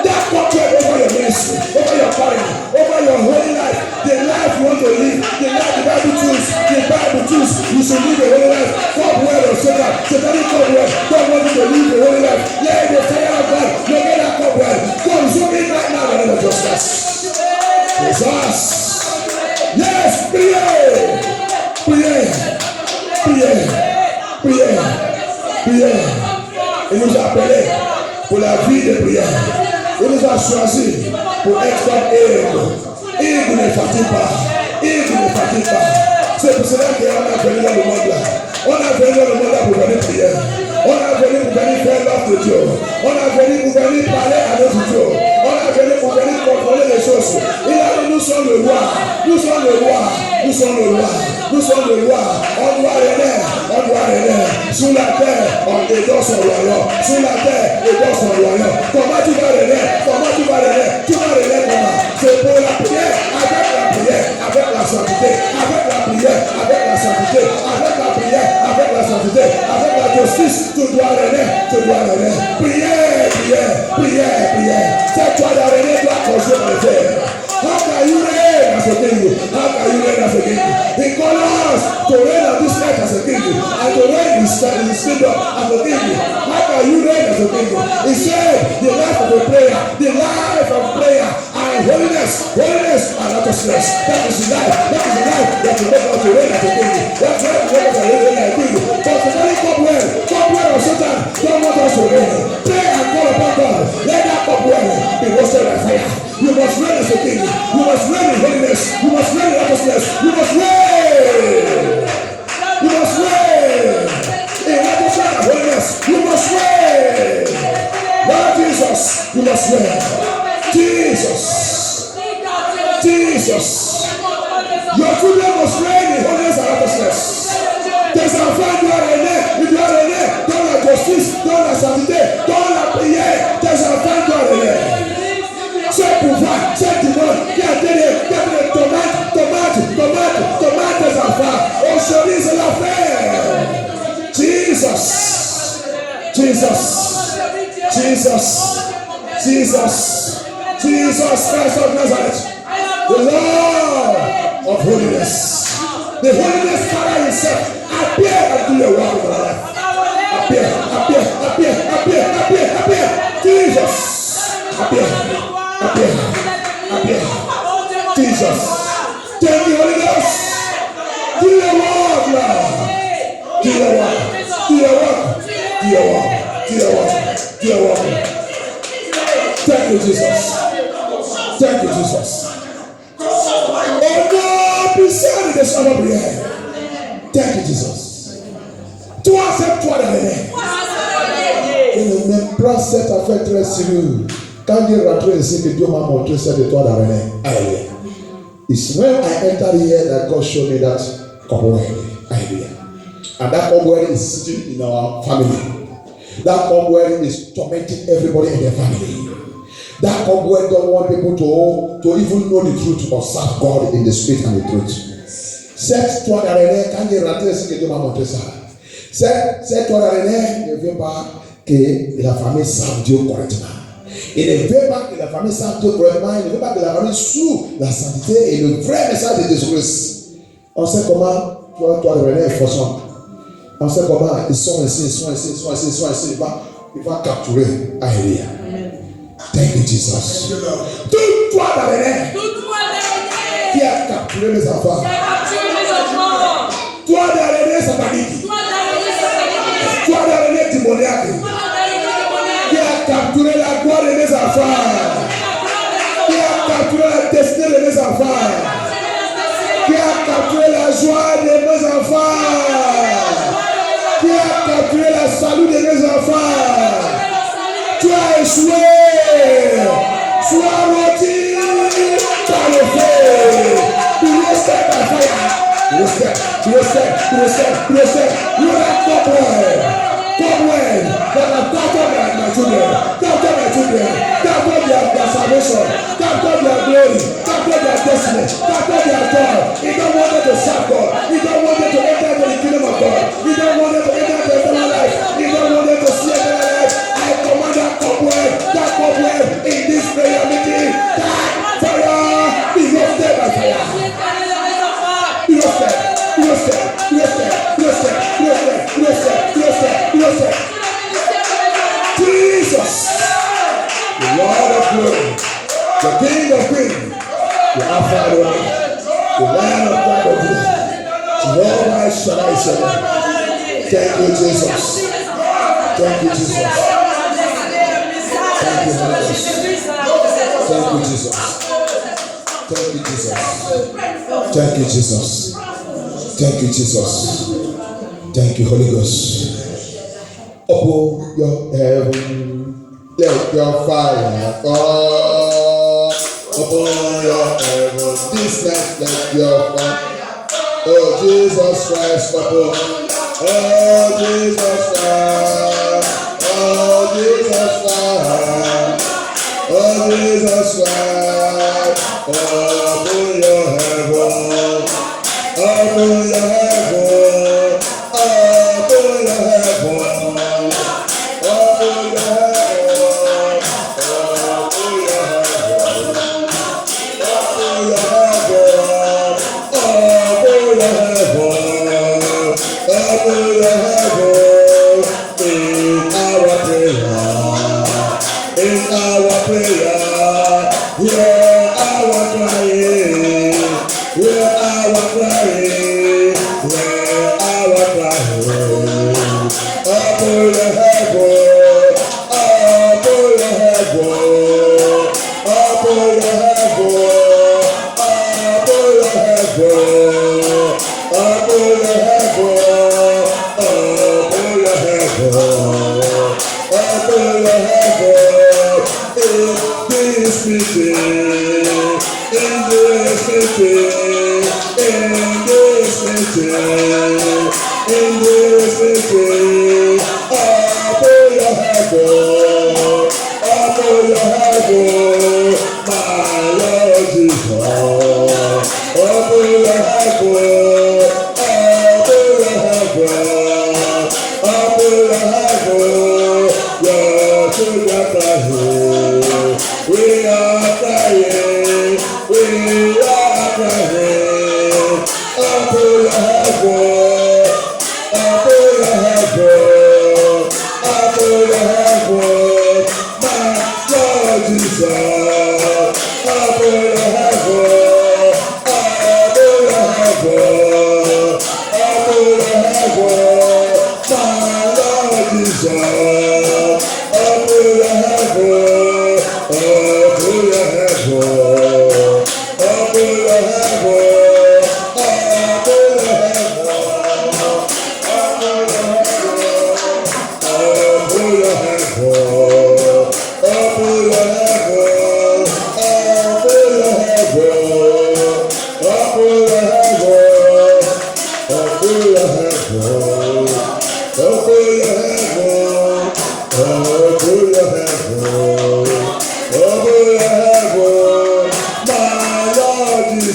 That operate over your ministry, over your family, over your holy life, the life you want to live, the life the Bible choose. You should live a holy life. God word of Satan, satanic cobweb. God wants you to live a holy life. Let the fire of God locate that cobweb. God is zooming right now in the name of Jesus. Jesus. Yes, priez. Il nous a appelés pour la vie de prière. Il nous a choisi pour être comme il ne fatigue pas. C'est pour cela qu'on a venu dans le monde là. On a venu dans le monde là pour venir prier. On a venu pour venir faire l'œuvre de Dieu. On a venu pour venir parler à notre Dieu. On a venu pour venir contrôler les choses. Il a dit nous sommes le roi. On doit régner. Sous la terre, on dédore son royaume. Comment tu vas régner? Tu vas régner comment? C'est pour la prière, avec la sainteté, avec la justice, tu dois régner. Prière. C'est toi de régner, toi construire dans le terre. How can you reign as a king? He called us to reign on this earth as a king and to reign in his kingdom as a king. How can you reign as a king? He said the life of prayer and holiness and righteousness. That is the life that will make us to reign as a king. That's why we make us to reign as a king. But the very cobweb of Satan don't want us to reign. Pray and call upon God. Let that cobweb be roasted by fire. You must reign as a king. You must reign in holiness. You must reign in righteousness. You must reign in righteousness and holiness. You must reign. Lord Jesus, you must reign. Jesus. Your children must reign in holiness and righteousness. Tes enfants doivent régner. Ils doivent régner dans la justice, dans la sainteté, dans la prière. Tes enfants doivent régner. Ce pouvoir, cette dimanche qui a donné tomate des enfants. Aujourd'hui, c'est l'affaire. Jesus, Christ of Nazareth, the Lord of holiness, the holiness Father himself, appear and do your work in our life. Appear. Jesus, appear. Jesus. Thank you, Holy Ghost. Do your work, Lord. Do your work. Thank you, Jesus. Oh God, be saved this hour prière. Thank you, Jesus. Toi, c'est toi derrière. Il ne même pas cette affaire très sérieuse. Quand Dieu rentre ici, que Dieu m'a montré cette étoile d'araignée. Alléluia. It's when I enter here that God showed me that cobweb. Hallelujah. And that cobweb is sitting in our family. That cobweb is tormenting everybody in their family. That cobweb don't want people to even know the truth or serve God in the spirit and the truth. Cette toile d'araignée, quand il rentre, c'est que Dieu m'a montré ça. Cette toile d'araignée ne veut pas que la famille serve Dieu correctement. Il ne veut pas que la famille serve Dieu correctement. Il ne veut pas que la famille sous la sainteté et le vrai message de Jésus-Christ. On sait comment toile d'araignée fonctionne. On sait comment ils sont ici. Il va capturer Aélia. Thank you, Jesus. Toute toile d'araignée qui a capturé les enfants. Toile d'araignée satanique. Toile d'araignée démoniaque. Qui a capturé la gloire de mes enfants. Qui a capturé la destinée de mes enfants. Qui a capturé la joie de mes enfants. Qui a capturé la salut de mes enfants. Tu as échoué. Sois rôti par le feu. You will set by fire. You will set. You are cobweb. That have captured my children. Captured my children. Captured their salvation. Captured their glory. Captured their destiny. Captured their joy. He don't want them to serve God. He don't want them to enter the kingdom of God. He don't want them to enter the eternal life. He don't want them to see eternal life. I command that cobweb in this prayer meeting. That fire be roasted by fire. Be roasted. Jesus, the Lord of glory, the King of kings, the Alpha and Omega, the Lion of God of Judah, Jehovah Shaddai Shaddai. Thank you, Jesus. Thank you, Jesus. Thank you, Jesus. Thank you, Jesus. Thank you, Jesus. Thank you, Jesus. Thank you, Holy Ghost. Open your heaven, let your fire fall. Open your heaven, this night let your fire. Oh Jesus Christ, open. Oh Jesus Christ. Oh Jesus Christ. Oh Jesus Christ. Open your heaven. Open your heaven. Open your heaven.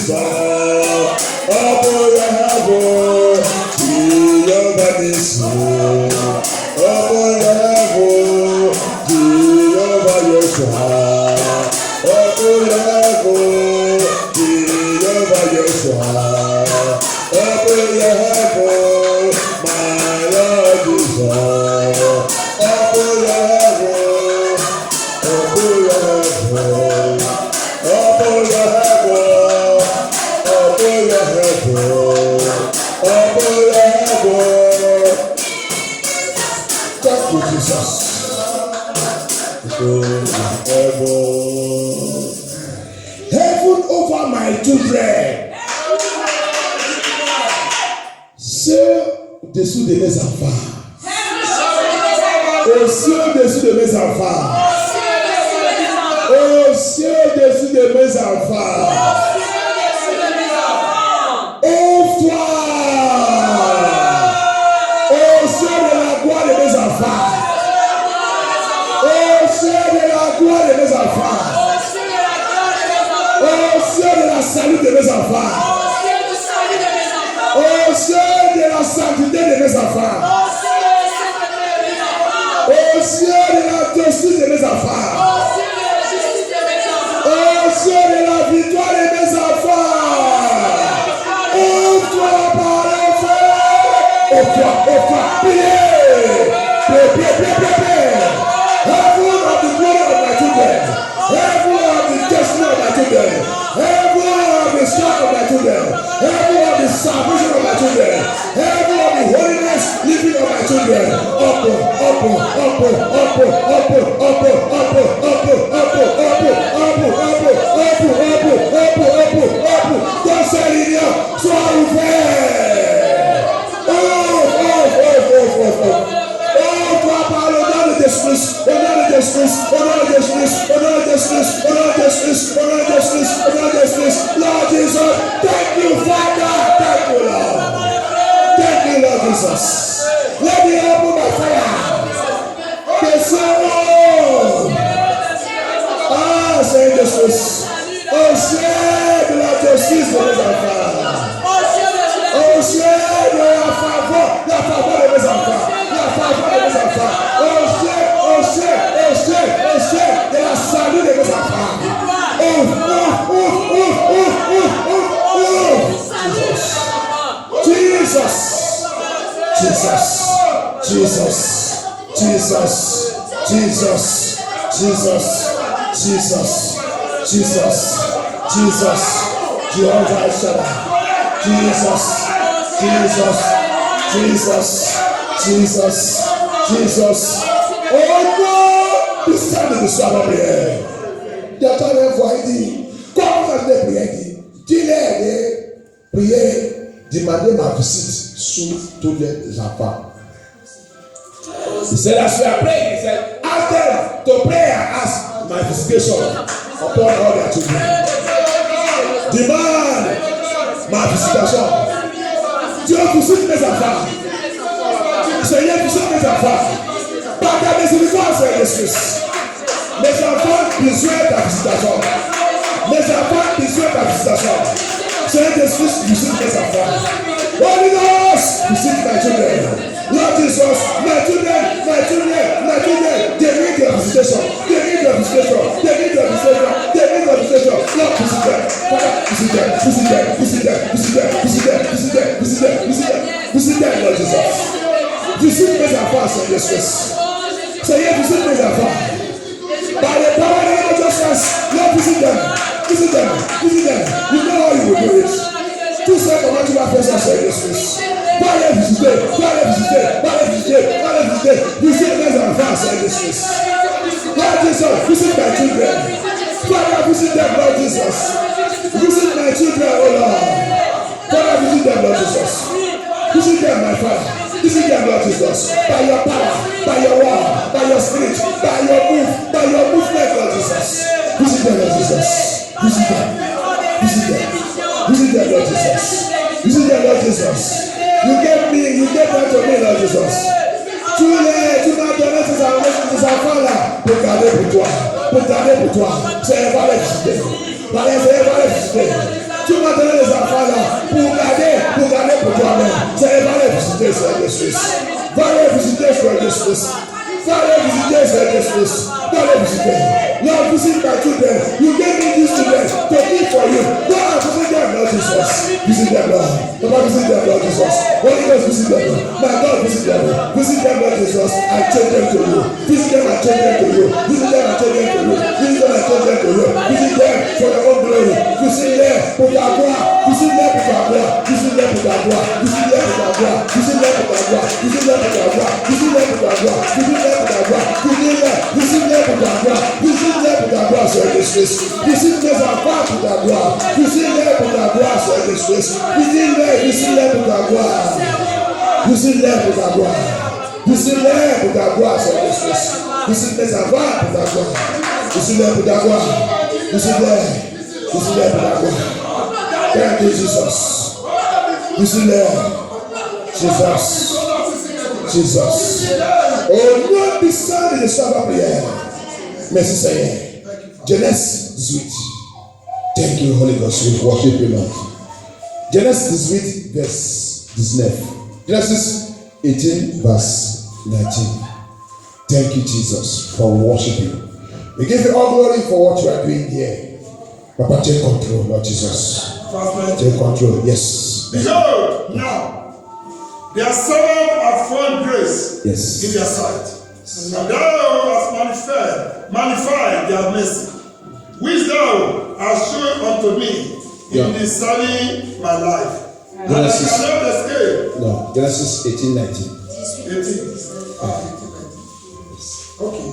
Jesus. Open your heaven, Jehovah Nissi. Open your heaven, Jehovah Yeshua. Open your heaven, Jehovah Yeshua. Open your heaven, my Lord Jesus. Open your heaven, open your heaven, open your heaven, open your heaven, open your heaven. Thank you, Jesus. Open your heaven. Heaven over my children. Au-dessus de mes enfants. Au-dessus de mes enfants. Au-dessus de mes enfants. Ouvre-toi. Au-dessus de la gloire de mes enfants. Au-dessus de la gloire de mes enfants. Au-dessus de la salut de mes enfants. Au ciel de la sainteté de mes enfants. Au ciel de la justice de mes enfants. Au ciel de la victoire de mes enfants. Ouvre-toi par le feu. Ouvre-toi, priez. Heaven of the glory of my children. Heaven of the destiny of my children. Heaven of the strength of my children. Heaven of the salvation of my children. Heaven of the holiness living of my children. Open. Dans ces lignes, sois ouvert. Toi par le nom de Jésus, au nom de Jésus, au nom de Jésus, au nom de Jésus, au nom de Jésus, au nom de Jésus, au nom de Jésus, Lord Jesus, thank you, Father, thank you, Lord. Thank you, Lord Jesus. Let me open my fire. Que sois ah, Seigneur Jésus, au ciel de la justice de mes enfants, au ciel de la faveur de mes enfants. Au ciel de la salut de mes enfants. Jesus. Jehovah Shaddai. Jesus. Oh non, le sang de soir en prière. J'entends les voix et dit, comment vous avez prié? Dis-les de prier, demander ma visite sur tous les enfants. C'est la suite après, il dit, ask them to pray and ask my visitation upon all their children. Demande ma visitation. Dieu visite mes enfants. Seigneur, visite mes enfants. Par ta miséricorde, Seigneur Jésus. Mes enfants besoin de ta visitation. Mes enfants besoin de ta visitation. Seigneur Jésus, visite mes enfants. Holy Ghost, visite my children. Lord Jesus, my children, they need your visitation. Lord, visit them, Lord Jesus. Visite mes enfants, Seigneur Jésus. Seigneur, visite mes enfants. By the power of the Lord Jesus, Lord, visit them. You know how you will do it. Tout ça, comment tu vas faire ça, Seigneur Jésus? Va les visiter. Visite mes enfants, Seigneur Jésus. Lord Jesus, visit my children. Father, visit them, Lord Jesus. Visit my children, oh Lord. Father, visit them, Lord Jesus. Visit them, my Father. Visit them, Lord Jesus. By your power, by your word, by your spirit, by your movement, Lord Jesus. Visit them, Lord Jesus. Visit them, Lord Jesus. Visit them, Lord Jesus. You gave that to me, Lord Jesus. Tu m'as donné tes enfants là pour garder pour toi. Seigneur, va les visiter. Tu m'as donné Seigneur Jésus. Va les visiter, Seigneur Jésus. Va les visiter, Seigneur Jésus. Va les visiter. Lord, visit my children. You gave me these children to give for you. Go and visit them, Lord Jesus. Visit them, Lord. Papa, visit them, Lord Jesus. Holy Ghost, visit them. My God, visit them. Visit them, Lord Jesus. I change them to you. Visit them, I change them to you. Visit them, I change them to you. Visit them, I change them to you. Visit them for your own glory. Visit them for your glory. Visit them for your glory. Visit them for your glory. Visit them for your glory. Visit them for your glory. Visit them for your glory. Visit them for your glory. Visit them for your glory. Visit them. Visit them for your glory. Visit them for your glory, Seigneur Jésus. Visit mes enfants pour ta gloire. Visit-les pour ta gloire, Seigneur Jésus. Visit-les pour ta gloire. Visit-les pour ta gloire. Visit-les pour ta gloire, Seigneur Jésus. Visit mes enfants pour ta gloire. Visit-les pour ta gloire. Visit-les. Visit-les pour ta gloire. Thank you, Jesus. Visit-les. Jesus. Jesus. Au nom du sang de la prière. Merci Seigneur. Genèse 18. Thank you, Holy Ghost. We worship you, Lord. Genèse 18, verse 19. Genesis 18, verse 19. Thank you, Jesus, for worshiping. We give you all glory for what you are doing here. Papa, take control, Lord Jesus. Take control, yes. Behold, now, their servant hath found grace Yes. in their sight. And thou hast magnified their mercy, which thou hast shown unto me in discerning my life. And Genesis. I cannot escape. No, Genesis 18, 19. 18. Okay.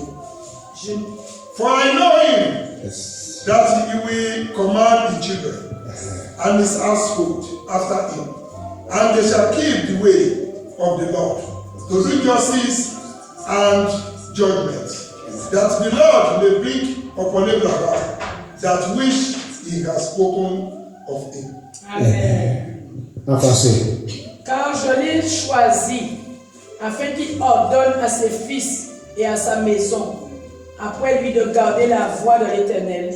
For I know him Yes. that he will command the children and his household after him, and they shall keep the way of the Lord to do justice and judgment, that the Lord may bring upon Abraham that which he has spoken of him. Amen. En français. Car je l'ai choisi afin qu'il ordonne à ses fils et à sa maison, après lui, de garder la voie de l'Éternel,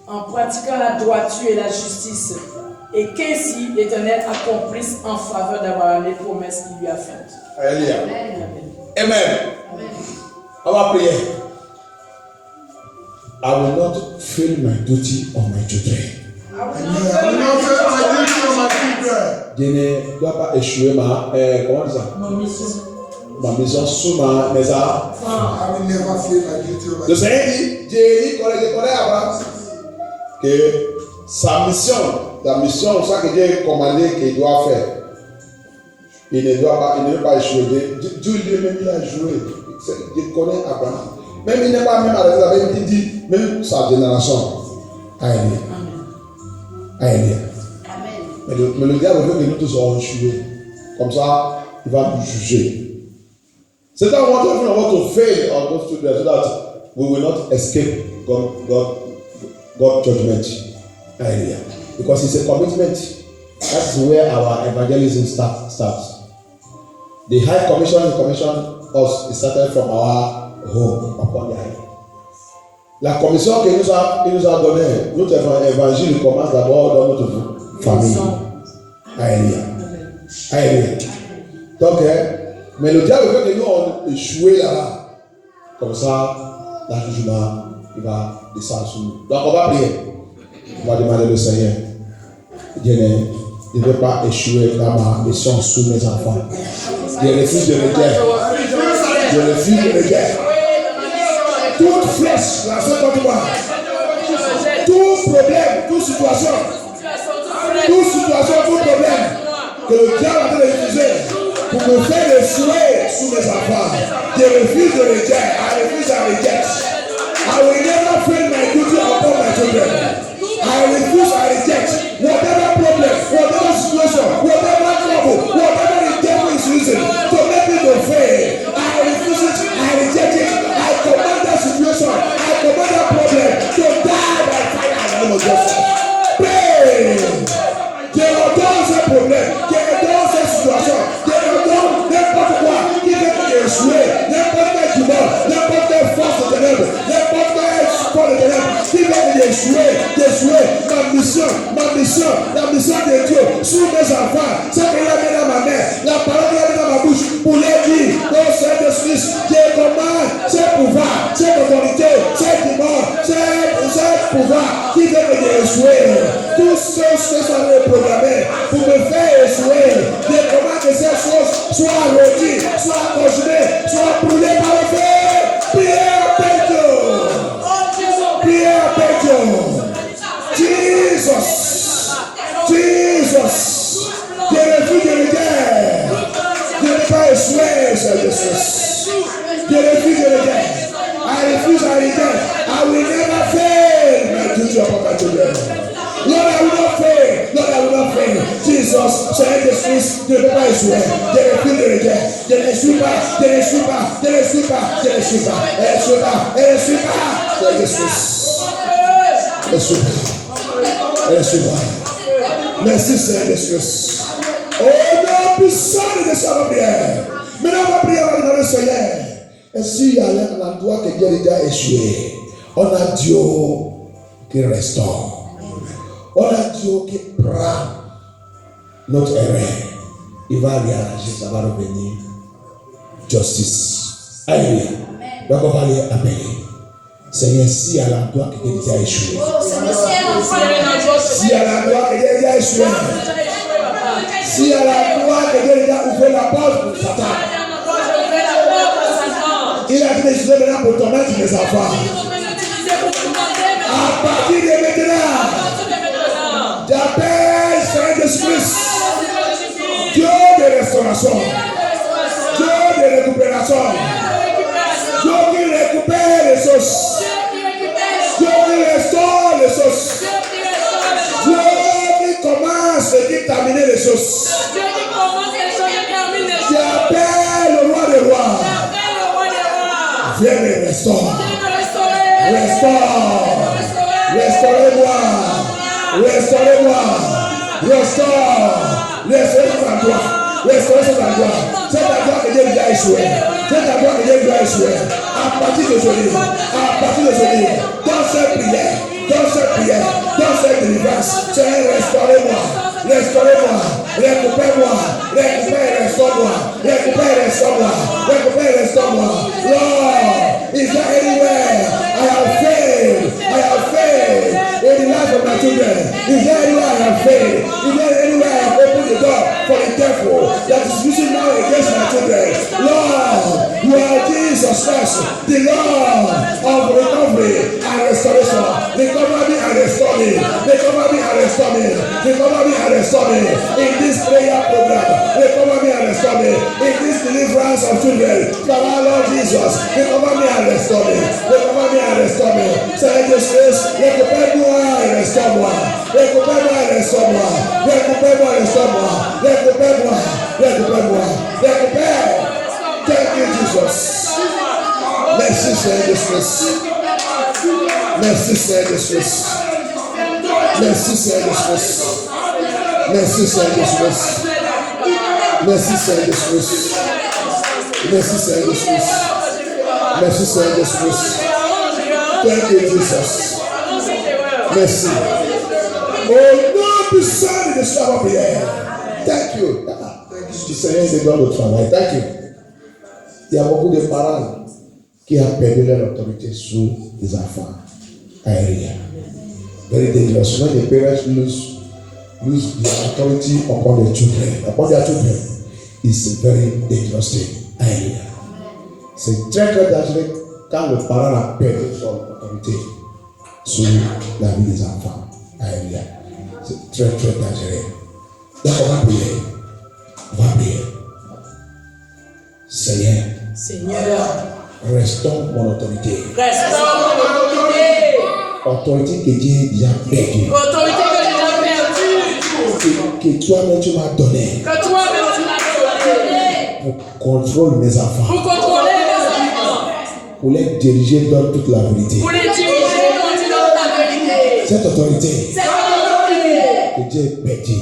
en pratiquant la droiture et la justice, et qu'ainsi l'Éternel accomplisse en faveur d'Abraham les promesses qu'il lui a faites. Alléluia. Amen. Amen. On va prier. I will not fail my duty on my children. I will not fail my duty on my children. Je ne dois pas échouer ma, comment on dit ça? Ma mission sous mes armes. I will never fail my duty on my Le children. Seigneur dit, je connais Abraham, que sa mission, ça que Dieu a commandé qu'il doit faire, il ne veut pas échouer. Dieu lui-même il a joué. Je connais Abraham. Même il n'est pas même arrêté avec il dit, même sa génération. Alléluia. Alléluia. Mais le diable veut que nous tous soyons échoués. Comme ça, il va nous juger. C'est un want to fail on those children so that we will not escape God judgment. Hallelujah. Because it's a commitment. That's where our evangelism starts. The High Commission commissioned us. It started from our home upon the high. La commission que nous a donnée, notre évangile commence d'abord dans notre famille. Alléluia. Alléluia. Donc, mais le diable veut que nous on échoué là-bas. Comme ça, la jugement, il va descendre sur nous. Donc, on va prier. On va demander au Seigneur. Dieu ne veut pas échouer dans ma mission sous mes enfants. Je refuse de rejet. Je refuse de rejet. Toute flèche lancée contre moi. Tout problème, toute situation, tout problème que le diable a utilisé pour me faire échouer sous mes enfants. Je refuse de rejet. I refuse to reject. I will never fail my duty upon my children. I refuse, I reject whatever problem, whatever situation, whatever trouble, whatever the devil is using to make me to fail. I refuse it, I reject it. I command that situation, I command that problem to die by fire in the name of Jesus. Pray. Je redonne ce problème, je redonne cette situation, je redonne n'importe quoi qui veut m'échouer, n'importe quel dimanche, n'importe quelle force de ténèbres, n'importe quel support de ténèbres qui veut m'échouer, ma mission, mission de Dieu sur mes enfants, c'est que il a mis dans ma main, la parole qu'il a mis dans ma bouche, pour leur dire, oh Saint-Esprit, Dieu commande, c'est pouvoir, c'est autorité, c'est dimanche, c'est pouvoir qui veut me échouer. Tous ceux qui sont programmés pour me faire échouer, Dieu commande que ces choses soient rôties, soient congelées, soient brûlées par le feu. Priez avec Dieu. Priez avec Dieu. Jesus. Dieu refuse de le dire. Dieu n'est pas échoué, Saint-Esprit. Dieu refuse de le dire. I refuse to reject. I will never fail my duty upon my children. Lord, I will not fail. Lord, I will not fail. Jesus, Saint-Esprit, Dieu ne peut pas échouer. Dieu refuse de le dire. Dieu n'échoue pas. Dieu n'échoue pas. Dieu n'échoue pas. Dieu n'échoue pas. Elle n'échoue pas. Elle n'échoue pas. Saint-Esprit. Elle n'échoue pas. Elle n'échoue pas. Merci Saint-Esprit. Oh non, puissant de Saint-Pierre. Maintenant, on va prier dans le Seigneur. Et s'il y a un endroit que Dieu a déjà échoué, on a Dieu qui restaure. On a Dieu qui prend notre erreur. Il va réarranger, ça va revenir. Justice. Alléluia. Donc on va aller appeler. Seigneur, si à l'endroit que Dieu a échoué. Si à l'endroit que Dieu a échoué. Si à l'endroit que Dieu a ouvert la porte pour Satan. Il a dit d'échouer maintenant pour tormenter mes enfants. À partir de maintenant, j'appelle Saint-Esprit, Dieu de restauration, Dieu de récupération, Dieu qui récupère les choses. Dieu qui restaure les choses. Dieu qui commence et qui termine les choses. J'appelle le roi des rois. Viens me restaurer. Restaurez-moi. Restaurez-moi. Restaurez mon endroit. Restaurez cet endroit. Cet endroit que Dieu a échoué. Cet endroit que Dieu a échoué. À partir d'aujourd'hui. Dans cette prière, dans cette délivrance, Seigneur, restaurez-moi. Récupère-moi. Lord, is there anywhere I have failed in the life of my children? Is there anywhere I have failed? Is there anywhere I have opened the door for the devil that is using now against my children? Lord, you are Jesus Christ, the Lord of recovery and restoration. Recover me and restore me. In this prayer program. Recover me and restore me. In this deliverance of children. Come Lord Jesus. Recover me and restore me. Saint-Esprit, récupère-moi et restaure-moi. Thank you, Jesus. Merci, Saint-Esprit. Merci, Saint-Esprit. Thank you, Jesus. Merci. Oh non, puissant de l'histoire prière. Thank you. Du Seigneur te donne le travail. Thank you. Il y a beaucoup de parents qui ont perdu leur autorité sur les enfants aériens. Very dangerous. When the parents lose their authority upon their children, it's a very dangerous thing. Aériens. C'est très dangereux quand le parent a perdu son autorité sur la vie des enfants aériens. C'est très dangereux. Donc on va prier. Seigneur, restaure mon autorité. Autorité que Dieu a perdue. Que toi-même tu m'as donné. Pour contrôler mes enfants. Pour les diriger dans toute la vérité. Cette autorité que Dieu a perdue.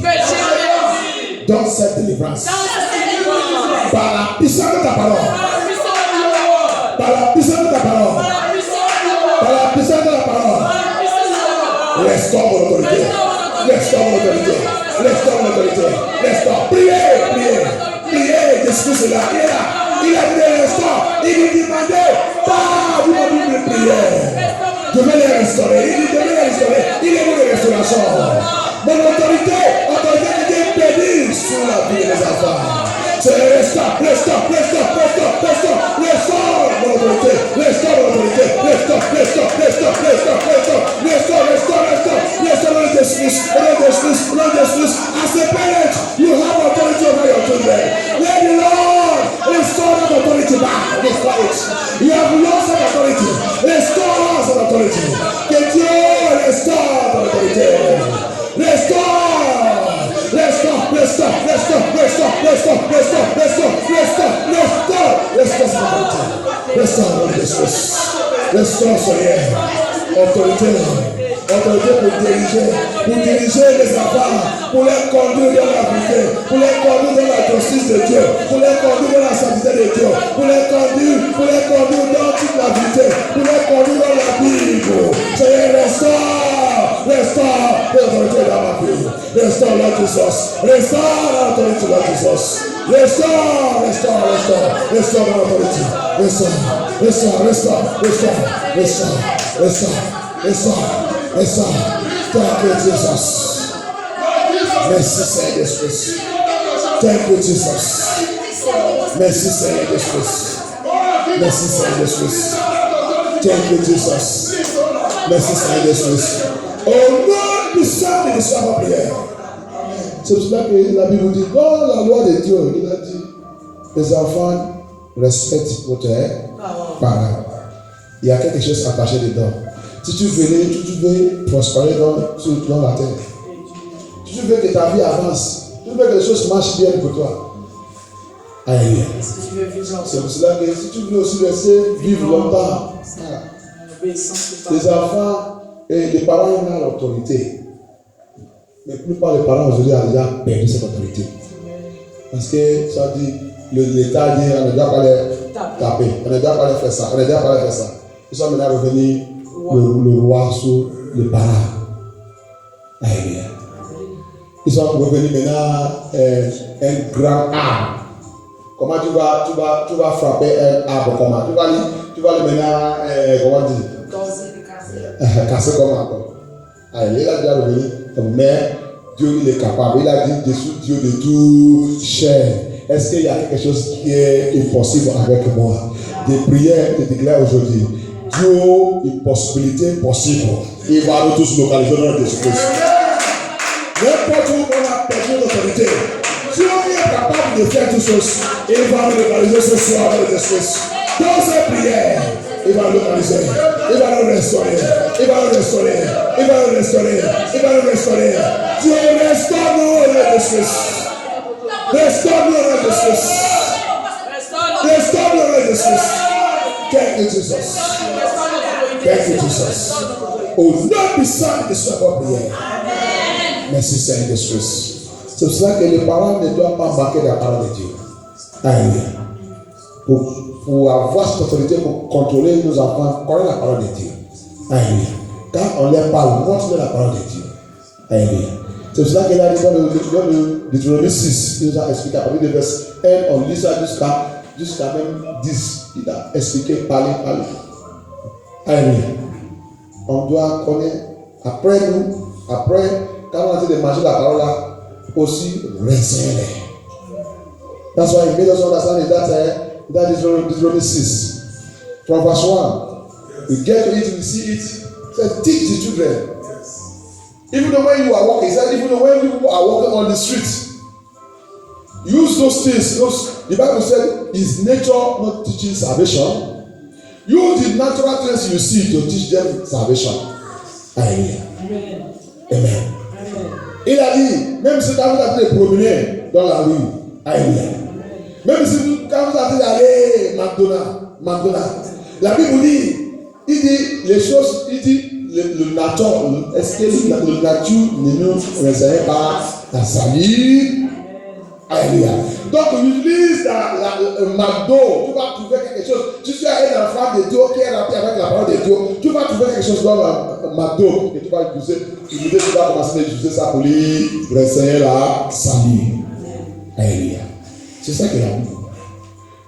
Dans cette délivrance. Par la puissance de ta parole. Restaure mon autorité. Restaure mon autorité. Restaure mon autorité. Restaure. Priez, priez. Priez, Jésus est là. Il est là. Il a dit de restaure. Il lui demandait, pas, vous m'avez de prière. Je vais les restaurer. Il dit, je vais les restaurer. Il est venu de restauration. Mon autorité qui est bénie sur la vie des enfants. C'est restaure, restaure, restaure, restaure, restaure, restaure mon autorité, restaure mon autorité, restaure, restaure, restaure, restaure, restaure, restaure, restaure, restaure, restaure, Lord Jesus, Lord Jesus, Lord Jesus. As a parent, you have authority over your children. Let the Lord restore that authority back. Restore it. You have lost that authority. Restore that authority. Que Dieu restaure ton autorité. Restaure. Restaure, restaure, restaure, restaure, restaure, restaure, restaure, restaure, restaure, restaure, restaure, Lord Jesus. Restaure, Seigneur. Autorité pour diriger les enfants, pour les conduire dans la vérité, pour les conduire dans la justice de Dieu, pour les conduire dans la sainteté de Dieu, pour les conduire dans toute la vérité, pour les conduire dans la Bible. Seigneur, restaure l'autorité dans ma vie. Restaure, Lord Jesus. Restaure l'autorité, Lord Jesus. Restaure l'autorité. Restaure. Thank you, Jesus. Merci, Seigneur Jesus. Thank you, Jesus. Merci, Seigneur Jesus. Merci, Seigneur Jesus. Thank you, Jesus. Merci, Seigneur Jesus. Oh non, nous sommes des soirs en prière. C'est pour cela que la Bible dit, dans la loi de Dieu, il a dit, les enfants respectent votre parents. Il y a quelque chose attaché dedans. Si tu veux prospérer dans la terre, si tu veux que ta vie avance, si tu veux que les choses marchent bien pour toi, alléluia. C'est pour cela que si tu veux aussi rester vivre longtemps, les enfants et les parents ont l'autorité. Mais la plupart des parents aujourd'hui ont déjà perdu cette autorité. Parce que ça dit, l'État dit, on ne doit pas les taper, on ne doit pas les faire ça, on ne doit pas les faire ça. Ils sont maintenant revenus le roi sur les parents. Alléluia. Ils sont revenus maintenant un grand arbre. Comment tu vas frapper un arbre? Comment tu vas le maintenant comment dire? Casser comment encore? Alléluia. Il a déjà revenu. Mais Dieu il est capable. Il a dit Jésus Dieu de tout chair. Est-ce qu'il y a quelque chose qui est impossible avec moi? Des prières te déclarent aujourd'hui. Dieu, une possibilité possible. Il va nous tous localiser dans le Jésus-Christ. N'importe où on a perdu l'autorité, Dieu est capable de faire toutes choses. Il va nous localiser ce soir dans le Jésus-Christ. Dans ces prières, il va nous localiser. Il va nous restaurer. Il va nous restaurer. Il va nous restaurer. Il va nous restaurer. Dieu restaure-nous dans le Jésus-Christ. Restaure-nous dans le Jésus-Christ. Restaure-nous dans le Jésus-Christ. Thank you, Jesus. Thank you, Jesus. Au nom puissant de ce prière. Merci, Seigneur Jésus. C'est pour cela que les parents ne doivent pas manquer de la parole de Dieu. Alléluia. Pour avoir cette autorité pour contrôler nos enfants, connaître la parole de Dieu. Alléluia. Quand on leur parle, montre la parole de Dieu. Alléluia. C'est pour cela qu'il a dit dans le Deutéronome 6, il nous a expliqué à partir de verset 1, on lit ça jusqu'à même 10. Il a expliqué, parler. Alléluia. On doit connaître, après, quand on a dit de manger la parole là, aussi raisonner. That's why he made us understand that is Deuteronomy 6. From verse 1. We get to it, we see it. It says, teach the children. Even though when you are walking, he said, even though when people are walking on the street, use those things. The Bible said, is nature not teaching salvation? Use the natural things you see to teach them salvation. Alléluia. Amen. Il a dit, même si quand vous êtes promener dans la rue, alléluia. Même si quand vous êtes allé McDonald's, la Bible dit, il dit les choses, il dit le nature, est-ce que le nature ne nous enseigne pas à salir? Alléluia. Donc, utilise le McDo. Tu vas trouver quelque chose. Si tu as un enfant de Dieu qui est rempli avec la parole de Dieu, tu vas trouver quelque chose dans le McDo et tu vas utiliser. Tu vas commencer à utiliser ça pour lui renseigner la salut. Alléluia. C'est ça qu'il y a.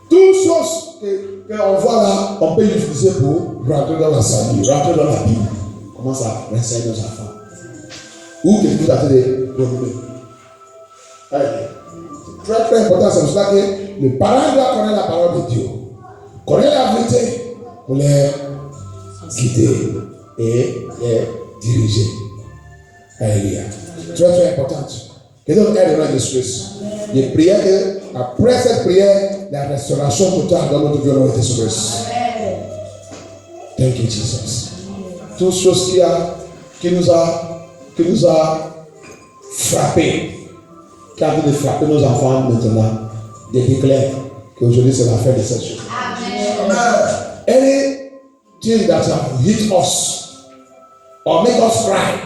Toutes choses qu'on voit là, on peut l'utiliser pour rentrer dans la salut, rentrer dans la Bible. Comment ça renseigner nos enfants? Ou quelque chose à te donner. Alléluia. Très très important, c'est pour cela que le parent doit connaître la parole de Dieu, connaître la vérité pour les guider et les diriger. Alléluia. Très très important. Que Dieu nous aide dans l'esprit. Je prie que après cette prière, la restauration totale dans notre vie dans notre esprit. Thank you Jesus. Toutes choses qui nous a frappés. Quand de frapper nos enfants maintenant, de déclarer qu'aujourd'hui c'est la fin de cette chose. Amen. Anything that have hit us or make us cry,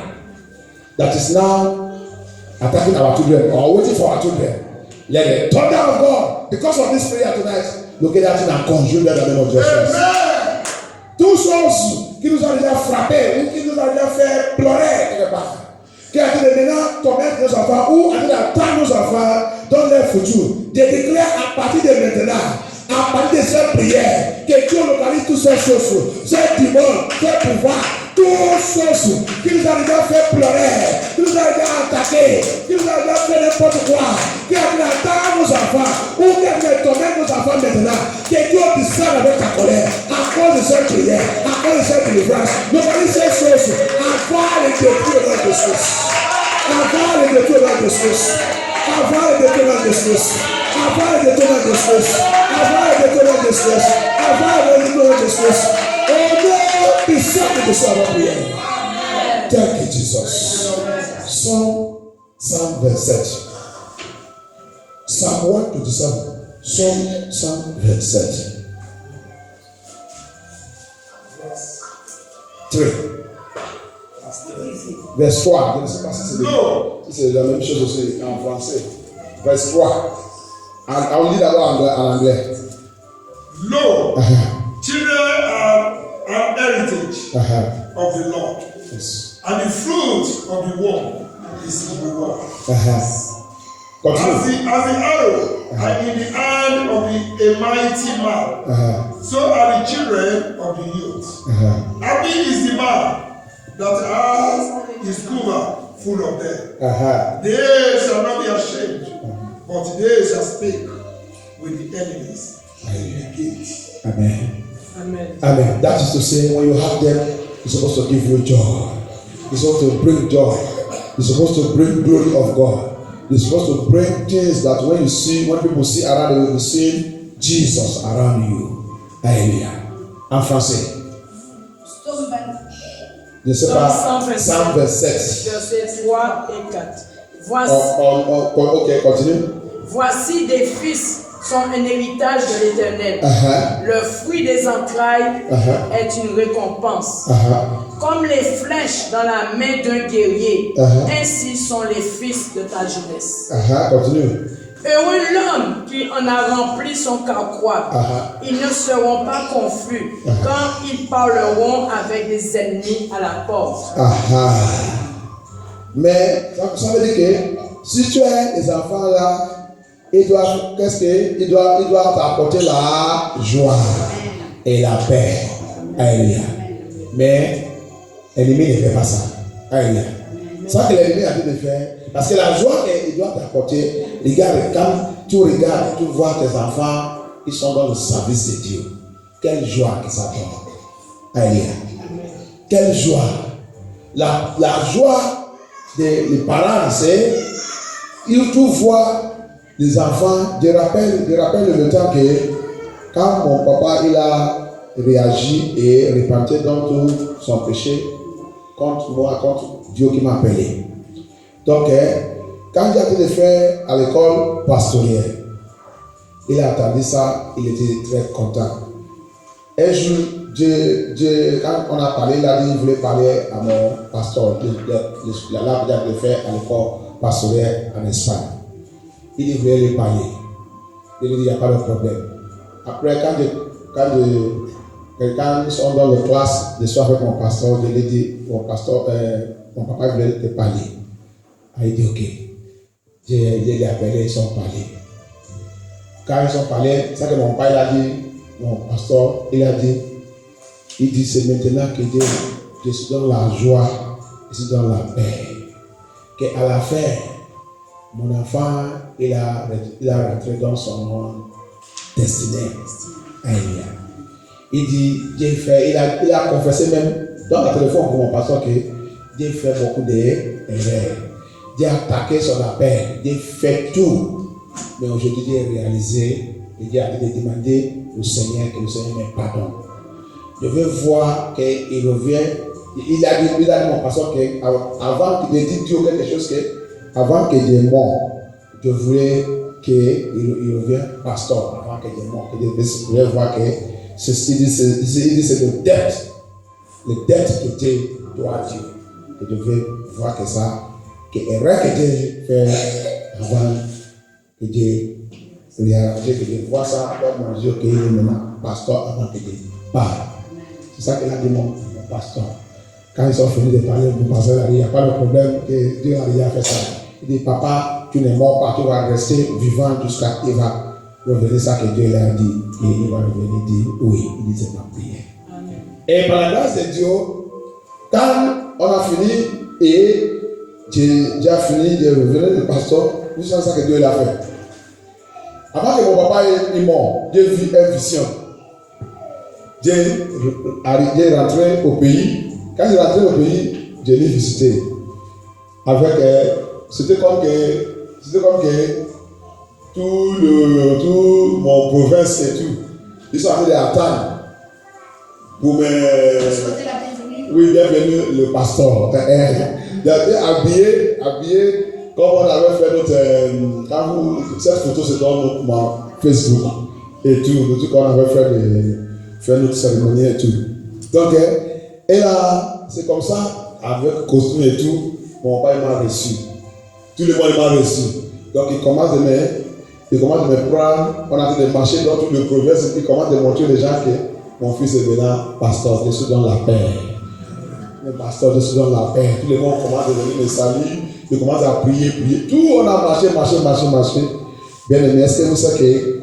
that is now attacking our children or waiting for our children, let the thunder of God, because of this prayer tonight, look at that and conjure them in the name of Jesus. Toutes choses qui nous ont déjà frappés ou qui nous ont déjà fait pleurer quelque part. Qui a dit de maintenant tormenter nos enfants ou a dit d'attendre nos enfants dans leur futur. Je déclare à partir de maintenant, à partir de cette prière, que Dieu localise toutes ces choses, ces démons, ces pouvoirs, toutes choses qui nous ont déjà fait pleurer, qui nous ont déjà attaqué, qui nous ont déjà fait n'importe quoi, qui a dit d'attendre nos enfants ou qui a dit de tormenter nos enfants maintenant, que Dieu descende avec ta colère à cause de cette prière, à cause de cette délivrance. Localise ces choses avant les détruire dans notre source. Avant les détruire dans notre source. Avant les détruire dans notre source. Avant les détruire dans notre source. Avant les détruire dans notre source. Avant les détruire dans notre source. Oh non, puissant de ça va prier. Thank you Jesus. Psalm 27. Psalm 127. Psalm 27. 3. Verse 3. Je ne sais pas si c'est la même chose aussi en français. Verse 3. On lit d'abord en anglais. Lo, children are an heritage of the Lord, Yes. and the fruit of the womb is his reward. Continue. As the arrow are in the hand of a mighty man, so are the children of the youth. Happy is the man that has his quiver full of them. They shall not be ashamed, but they shall speak with the enemies in the gate. Amen. Amen. Amen. That is to say, when you have them, it's supposed to give you joy. It's supposed to bring joy. It's supposed to bring glory of God. It's supposed to bring things that when people see around, they will be seeing Jesus around you. Hallelujah. En français. Je ne sais pas. Psalm 27. Versets 3 et 4. Voici, Ok, continue. voici des fils sont un héritage de l'Éternel. Le fruit des entrailles est une récompense. Comme les flèches dans la main d'un guerrier, ainsi sont les fils de ta jeunesse. Continue. Heureux l'homme qui en a rempli son carquois. Ils ne seront pas confus quand ils parleront avec des ennemis à la porte. Mais ça veut dire que si tu as des enfants là, ils doivent t'apporter la joie et la paix. Alléluia. Mais l'ennemi ne fait pas ça. Alléluia. C'est ça que l'ennemi a dit de faire. Parce que la joie qu'il doit t'apporter, regarde, quand tu regardes, tu vois tes enfants, ils sont dans le service de Dieu. Quelle joie que ça donne. Alléluia. Quelle joie. La joie des parents, c'est ils tout voient les enfants. Je rappelle le temps que quand mon papa il a réagi et repenti dans tout son péché contre moi, contre Dieu qui m'a appelé. Donc, quand j'ai été fait à l'école pastorale, il a entendu ça, il était très content. Un jour, quand on a parlé, il a dit qu'il voulait parler à mon pasteur, là que j'ai fait à l'école pastorale en Espagne. il devrait les parler. Il dit, il n'y a pas de problème. Après, quand ils sont dans la classe, le soir avec mon pasteur, je lui ai dit, mon papa voulait te parler. Il dit, ok. Je les appelé, ils sont parlés. Quand ils sont parlés, c'est que mon père il a dit, mon pasteur, il dit, c'est maintenant que je suis dans la joie, je suis dans la paix. Qu'à la fin, mon enfant, il a rentré dans son destinée. Il dit, il a confessé même dans le téléphone pour mon pasteur que Dieu fait beaucoup d'erreurs. Dieu a attaqué son appel, Dieu fait tout. Mais aujourd'hui, Dieu a réalisé et Dieu a demandé au Seigneur que le Seigneur me pardonne. Je veux voir qu'il revient. Il a dit à mon pasteur qu'avant qu'il dise Dieu quelque chose, avant que Dieu mort, je voulais qu'il revienne pasteur avant que Dieu mort. Je voulais voir que c'est le dette que Dieu doit à Dieu. Je devais voir que ça, que l'erreur que Dieu fait avant que Dieu réarrange, que Dieu voit ça, comme Dieu qui est maintenant pasteur avant que Dieu parle. C'est ça qu'il a dit mon pasteur. Quand ils sont finis de parler, mon pasteur a dit, il n'y a pas de problème que Dieu a déjà fait ça. Il dit, papa, tu n'es mort pas, tu vas rester vivant jusqu'à il va revenir ça que Dieu l'a dit. Et il va revenir dire oui, il dit c'est ma prière. Et par la grâce de Dieu, quand on a fini et j'ai fini de revenir le pasteur, c'est ça que Dieu l'a fait. Avant que mon papa est mort, Dieu vit une vision. Dieu est rentré au pays. Quand il est rentré au pays, je l'ai visité. C'était comme que tout mon province et tout, ils sont allés attendre pour me. Souhaitez la bienvenue. Oui, bienvenue le pasteur. Il a été habillé comme on avait fait notre. Cette photo c'est dans notre Facebook et tout quand on avait fait notre cérémonie et tout. Donc, et là, c'est comme ça, avec costume et tout, mon père m'a reçu. Tout le monde m'a reçu. Donc, il commence de me prendre. On a fait de marcher dans tout le province et puis il commence de montrer les gens que mon fils est maintenant pasteur. Je suis dans la paix. Le pasteur, je suis dans la paix. Tout le monde commence à venir me saluer. Il commence à prier. Tout, on a marché. Bien aimé, est-ce que vous savez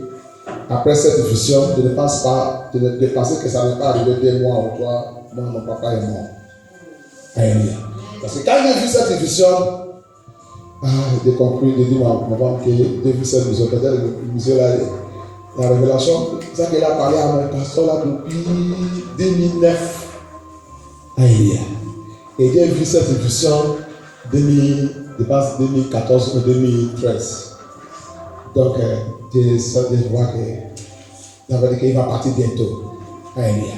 qu'après cette vision, je ne pense pas, de penser que ça n'est pas arrivé bien moi ou toi, moi, mon papa est mort. Alléluia. Parce que quand j'ai vu cette vision, j'ai compris, j'ai dit à ma femme que j'ai vu cette vision, peut-être la vision là, la révélation, c'est ça qu'elle a parlé à mon pasteur là depuis 2009. Alléluia. Et j'ai vu cette vision je pense 2014 ou 2013. Donc, je vois que ça veut dire qu'il va partir bientôt. Alléluia.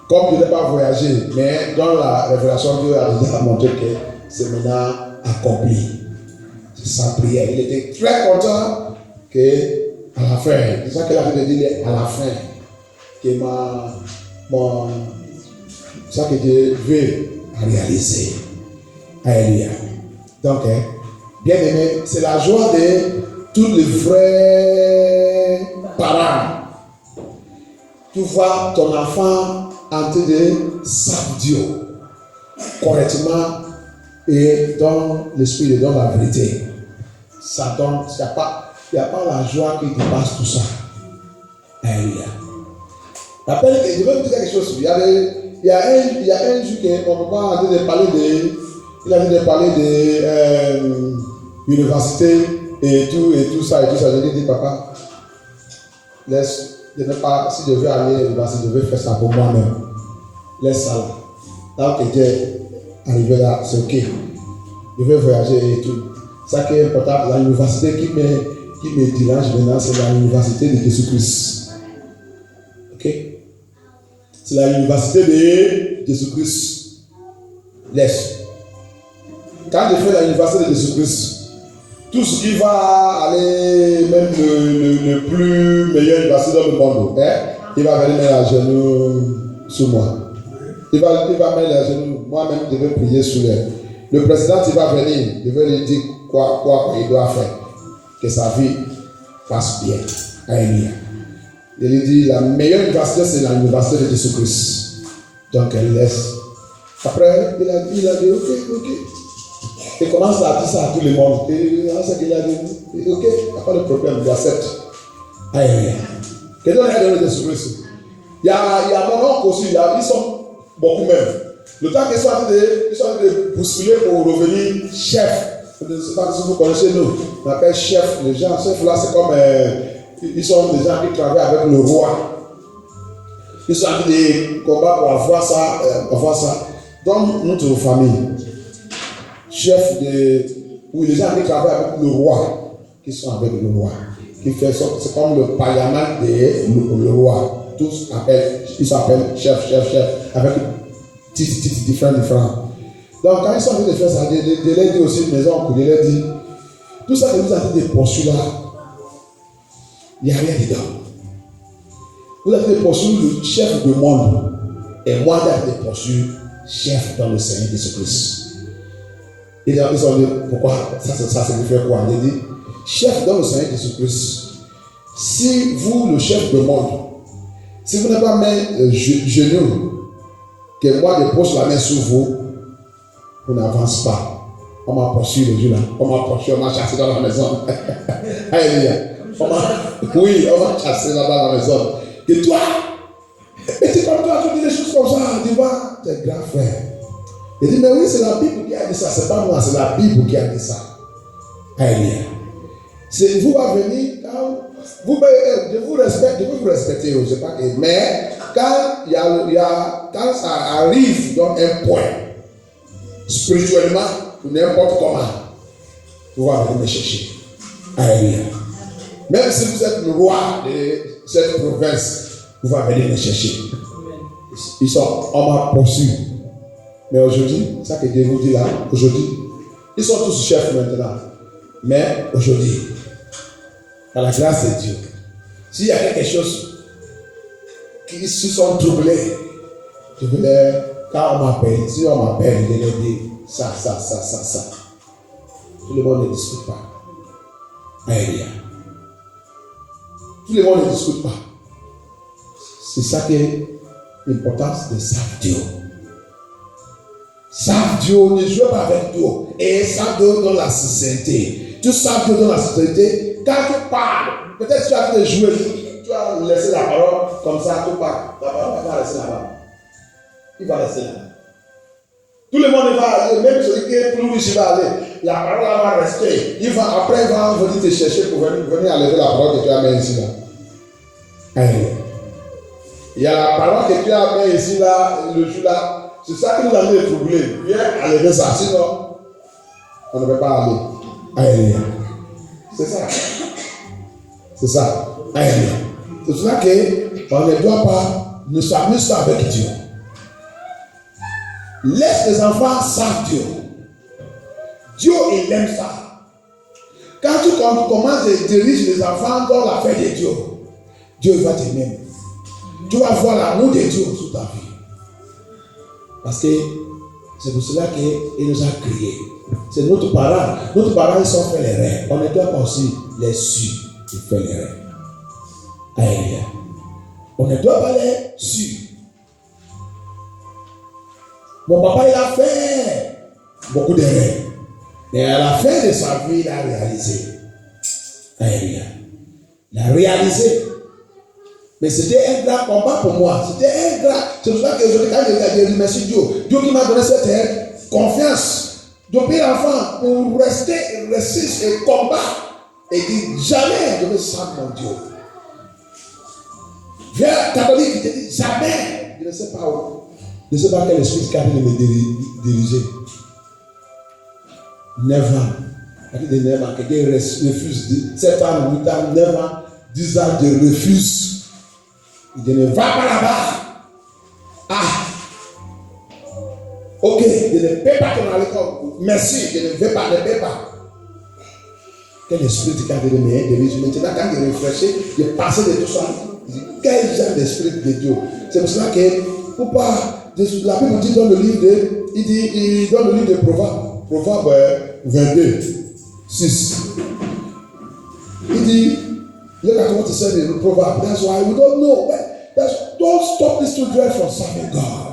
Comme je n'ai pas voyagé, mais dans la révélation, Dieu a déjà montré que c'est maintenant accompli. C'est sa prière. Il était très content qu'à la fin, c'est ça qu'il a fait de dire à la fin, que ça que Dieu veut réaliser. Alléluia. Donc, bien aimé, c'est la joie de tous les vrais parents. Tu vois ton enfant en train de servir Dieu correctement et dans l'esprit et dans la vérité. Ça donne, il n'y a pas la joie qui dépasse tout ça. Alléluia. Rappelle que je vais vous dire quelque chose. Il y a un jour que mon papa a dit de parler de l'université et tout ça. Je lui ai dit, papa, si je veux aller à l'université, je vais faire ça pour moi-même. Laisse ça là. Là que Dieu est arrivé là, c'est ok. Je vais voyager et tout. Ça qui est important, l'université qui me dérange maintenant, c'est l'université de Jésus-Christ. Ok? C'est l'université de Jésus-Christ. Laisse. Quand je fais l'université de Jésus-Christ, tout ce qui va aller, même le plus meilleur université dans le monde, il va venir mettre à genoux sous moi. Il va mettre à genoux. Moi-même, je vais prier sous l'air. Le président, il va venir. Je vais lui dire quoi il doit faire. que sa vie passe bien. Alléluia. Il lui dit, la meilleure université, c'est l'université de Jésus-Christ. Donc elle laisse. Après, il a dit, ok. Il commence à dire ça à tout le monde. Et c'est qu'il a dit, ok, il n'y a pas de problème, il accepte. Alléluia. Quelqu'un a donné Jésus-Christ. Il y a mon oncle aussi, ils sont beaucoup même. Le temps qu'ils sont en train de bousculer pour revenir chef. Je ne sais pas si vous connaissez nous. On appelle chef. Les gens, chef là, c'est comme. Ils sont des gens qui travaillent avec le roi. Ils sont en train de combattre pour avoir ça. Dans notre famille, chef de. Oui, les gens qui travaillent avec le roi. Qui sont avec le roi. Qui fait ça. C'est comme le parlement de le roi. Tous ils s'appellent chef. Avec titres différents. Donc, quand ils sont en train de faire ça, de leur dire aussi, mes oncles, de leur dire, tout ça que vous avez de poursuivre là, il n'y a rien dedans. Vous avez de poursuivre le chef du monde, et moi j'ai de poursuivre chef dans le Seigneur Jésus-Christ. Et ils ont dit, pourquoi ça signifie quoi? Il dit, chef dans le Seigneur Jésus-Christ, si vous, le chef du monde, si vous n'avez pas mis genou, que moi je pose la main sur vous, vous n'avancez pas. On m'a poursuivi le jour là. On m'a chassé dans la maison. Alléluia. On m'a chassé dans la maison. Et toi, et tu comme toi, tu dis des choses comme ça, tu vois, tes grands frères. Il dit, mais oui, c'est la Bible qui a dit ça, c'est pas moi, c'est la Bible qui a dit ça. Alléluia. C'est vous va venir, quand je vous respecter, je sais pas, mais quand ça arrive dans un point, spirituellement, ou n'importe comment, vous allez venir me chercher. Alléluia. Même si vous êtes le roi de cette province, vous allez venir me chercher. On m'a poursuivi. Mais aujourd'hui, ça que Dieu vous dit là, aujourd'hui, ils sont tous chefs maintenant. Mais aujourd'hui, par la grâce de Dieu, s'il y a quelque chose qui se sont troublés, je voulais, quand on m'appelle, si on m'appelle, je vais dire ça. Tout le monde ne discute pas. Alléluia. Tout le monde ne discute pas. C'est ça qui est l'importance de servir Dieu. Servir Dieu, ne joue pas avec Dieu. Et servir Dieu dans la sincérité. Tu servir Dieu dans la sincérité. Quand tu parles, peut-être tu as fait jouer, tu as laissé la parole comme ça, tu parles. La parole va rester là-bas. Il va rester là. Tout le monde va aller, même celui qui est plus riche va aller. La parole va rester. Après, il va venir te chercher pour venir enlever la parole que tu as mis ici là. Allez. Il y a la parole que tu as mis ici là, le jour là. C'est ça qui nous a mis le troublé. Viens enlever ça, sinon on ne peut pas aller. Alléluia. C'est ça. C'est ça. Alléluia. C'est pour ça qu'on ne doit pas nous s'amuser avec Dieu. Laisse les enfants savent Dieu. Dieu, il aime ça. Quand tu commences à diriger les enfants dans l'affaire de Dieu, Dieu va t'aimer. Tu vas voir l'amour de Dieu sur ta vie. Parce que c'est pour cela qu'il nous a créés. C'est notre parent. Notre parent, ils ont fait les rêves. On ne doit pas aussi les suivre. Ils font les rêves. Alléluia. On ne doit pas les suivre. Mon papa, il a fait beaucoup de rêves. Mais à la fin de sa vie, il a réalisé. Alléluia. Il a réalisé. Mais c'était un grand combat pour moi. C'était un grand. C'est pour ça que je remercie Dieu. Dieu qui m'a donné cette confiance. Depuis l'enfant, pour rester et combattre. Et dire jamais je vais servir mon Dieu. Viens catholique, il te dit jamais. Je ne sais pas où. Je ne sais pas quel esprit qui a de me diriger. Never. Quelqu'un refuse. 7 ans, 8 ans, 9 ans, 10 ans, je refuse. Je ne vais pas là-bas. Ah. Ok, je ne paie pas ton alcool. Merci, je ne vais pas, ne paie pas. Quel esprit qui a de me diriger. Maintenant, quand je réfléchis, je passe de tout ça. Quel genre d'esprit de Dieu. C'est pour cela que, pour pas. La Bible dit dans le livre de Proverbes 22, 6. Il dit, look at what he said in the proverb. That's why we don't know. Don't stop these children from serving God.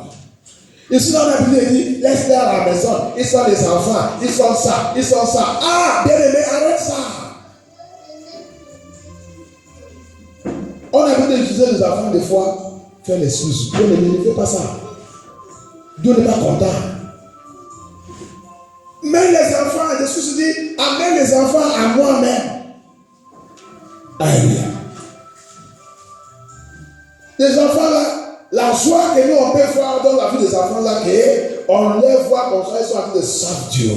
Ici, on a dit, laisse-les à la maison. Ils sont les enfants. Ils sont ça. Ils sont ça. Ah, bien aimé, arrête ça. On a vu d'utiliser les enfants des fois, faire l'excuse. Dieu ne fait pas ça. Dieu n'est pas content. Mais les enfants, Jésus dit, amène les enfants à moi-même. Alléluia. Les enfants là, la joie que nous on peut voir dans la vie des enfants là, on les voit comme ça, ils sont en train de servir Dieu.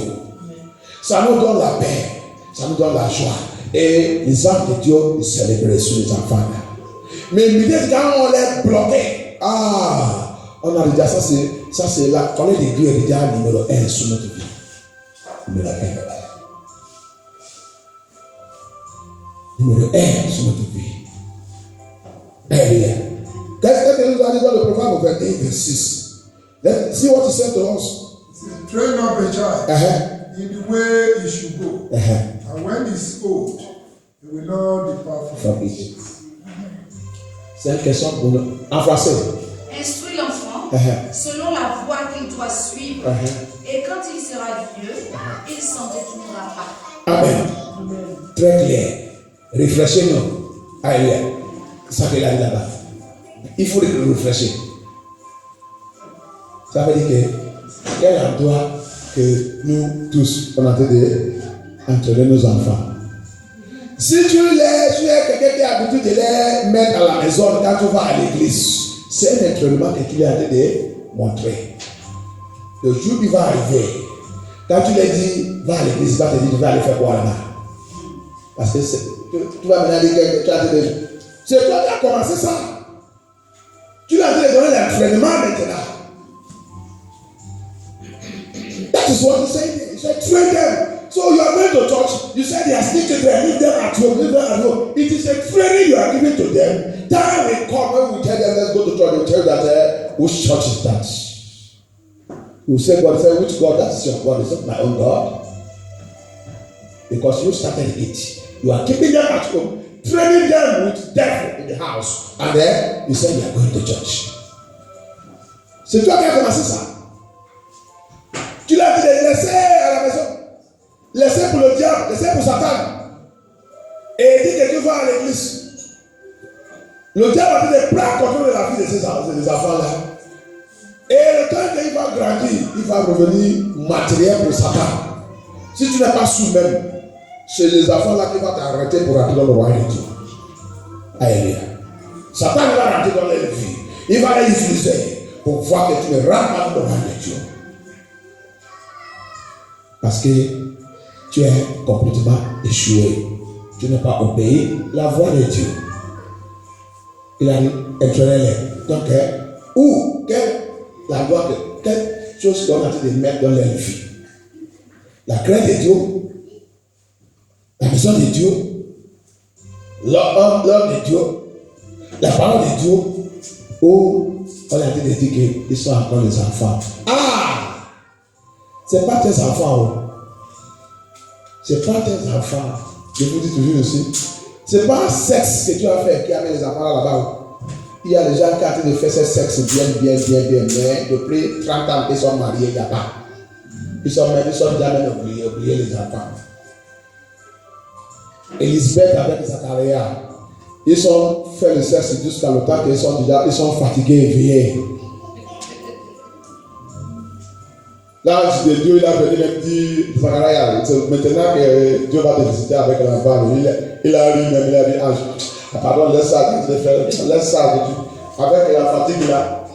Ça nous donne la paix, ça nous donne la joie. Et les âmes de Dieu, ils célèbrent sur les enfants là. Mais l'idée quand on les bloqué, on a déjà ça c'est la colère de Dieu est déjà numéro 1 sur notre vie. Numéro 1. Numéro 1 sur notre vie. Alléluia. Qu'est-ce que nous a dit dans le Proverbe 21, verset 6? Let's see what he said to us. Train up a child in the way he should go. And when he is old, he will not depart from it. C'est une question pour nous. En français. Instruis l'enfant selon la voie qu'il doit suivre. Et quand il sera vieux, il s'en détournera pas. Amen. Très clair. Réfléchissez-nous. Alléluia. Ça fait la vie là-bas. Il faut réfléchir. Ça veut dire que quel endroit que nous tous on a train d'entraîner nos enfants. Si tu es quelqu'un qui a l'habitude de les mettre à la maison quand tu vas à l'église, c'est un entraînement que tu es en train de montrer. Le jour qui va arriver, quand tu lui dis va à l'église, il va te dire tu vas aller faire quoi là-bas. Parce que tu vas maintenant dire que tu as dit c'est toi qui as commencé ça. Tu as dit donner l'entraînement maintenant. That is what he said. He said train them. So you are going to church. You said they are still children. Leave them at home. Leave them at home. It is a training you are giving to them. Time will come when we tell them let's go to church. They will tell you that which church is that? You say God. Say which God? That is your God. It's not my own God. Because you started it. You are keeping them at home, training them with devil in the house, and then you say you are going to church. C'est toi qui as commencé ça. Tu l'as dit de laisser à la maison. Laissez pour le diable, laissez pour Satan. Et dit que tu vas à l'église. Le diable a dit de prendre contrôle de la vie de ces enfants-là. Et le temps qu'il va grandir, il va revenir matériel pour Satan. Si tu n'es pas sous même, c'est les enfants-là qui vont t'arrêter pour rentrer dans le royaume de Dieu. Alléluia. Satan va rentrer dans leur vie. Il va les utiliser pour voir que tu ne rentres pas dans le royaume de Dieu. Parce que tu es complètement échoué. Tu n'as pas obéi la voix de Dieu. Il a dit, entraînez-les. Donc, quelle chose qu'on a dit de mettre dans leur vie? La crainte de Dieu, la maison de Dieu, l'homme de Dieu, la parole de Dieu, où on a dit de dire qu'ils sont encore des enfants. C'est pas tes enfants. C'est pas tes enfants. Je vous dis toujours aussi. C'est pas un sexe que tu as fait qui amène les enfants là-bas. Il y a des gens qui ont train de faire ce sexe bien. Mais depuis 30 ans, ils sont mariés là-bas. Ils sont jamais oubliés les enfants. Elisabeth avec Zacharia, ils ont fait le sexe jusqu'à le temps qu'ils sont fatigués et éveillés. L'ange de Dieu, il a venu même dire, Zacharia, maintenant que Dieu va te visiter avec l'enfant, il a dit, ange, pardon, laisse ça, avec la fatigue là.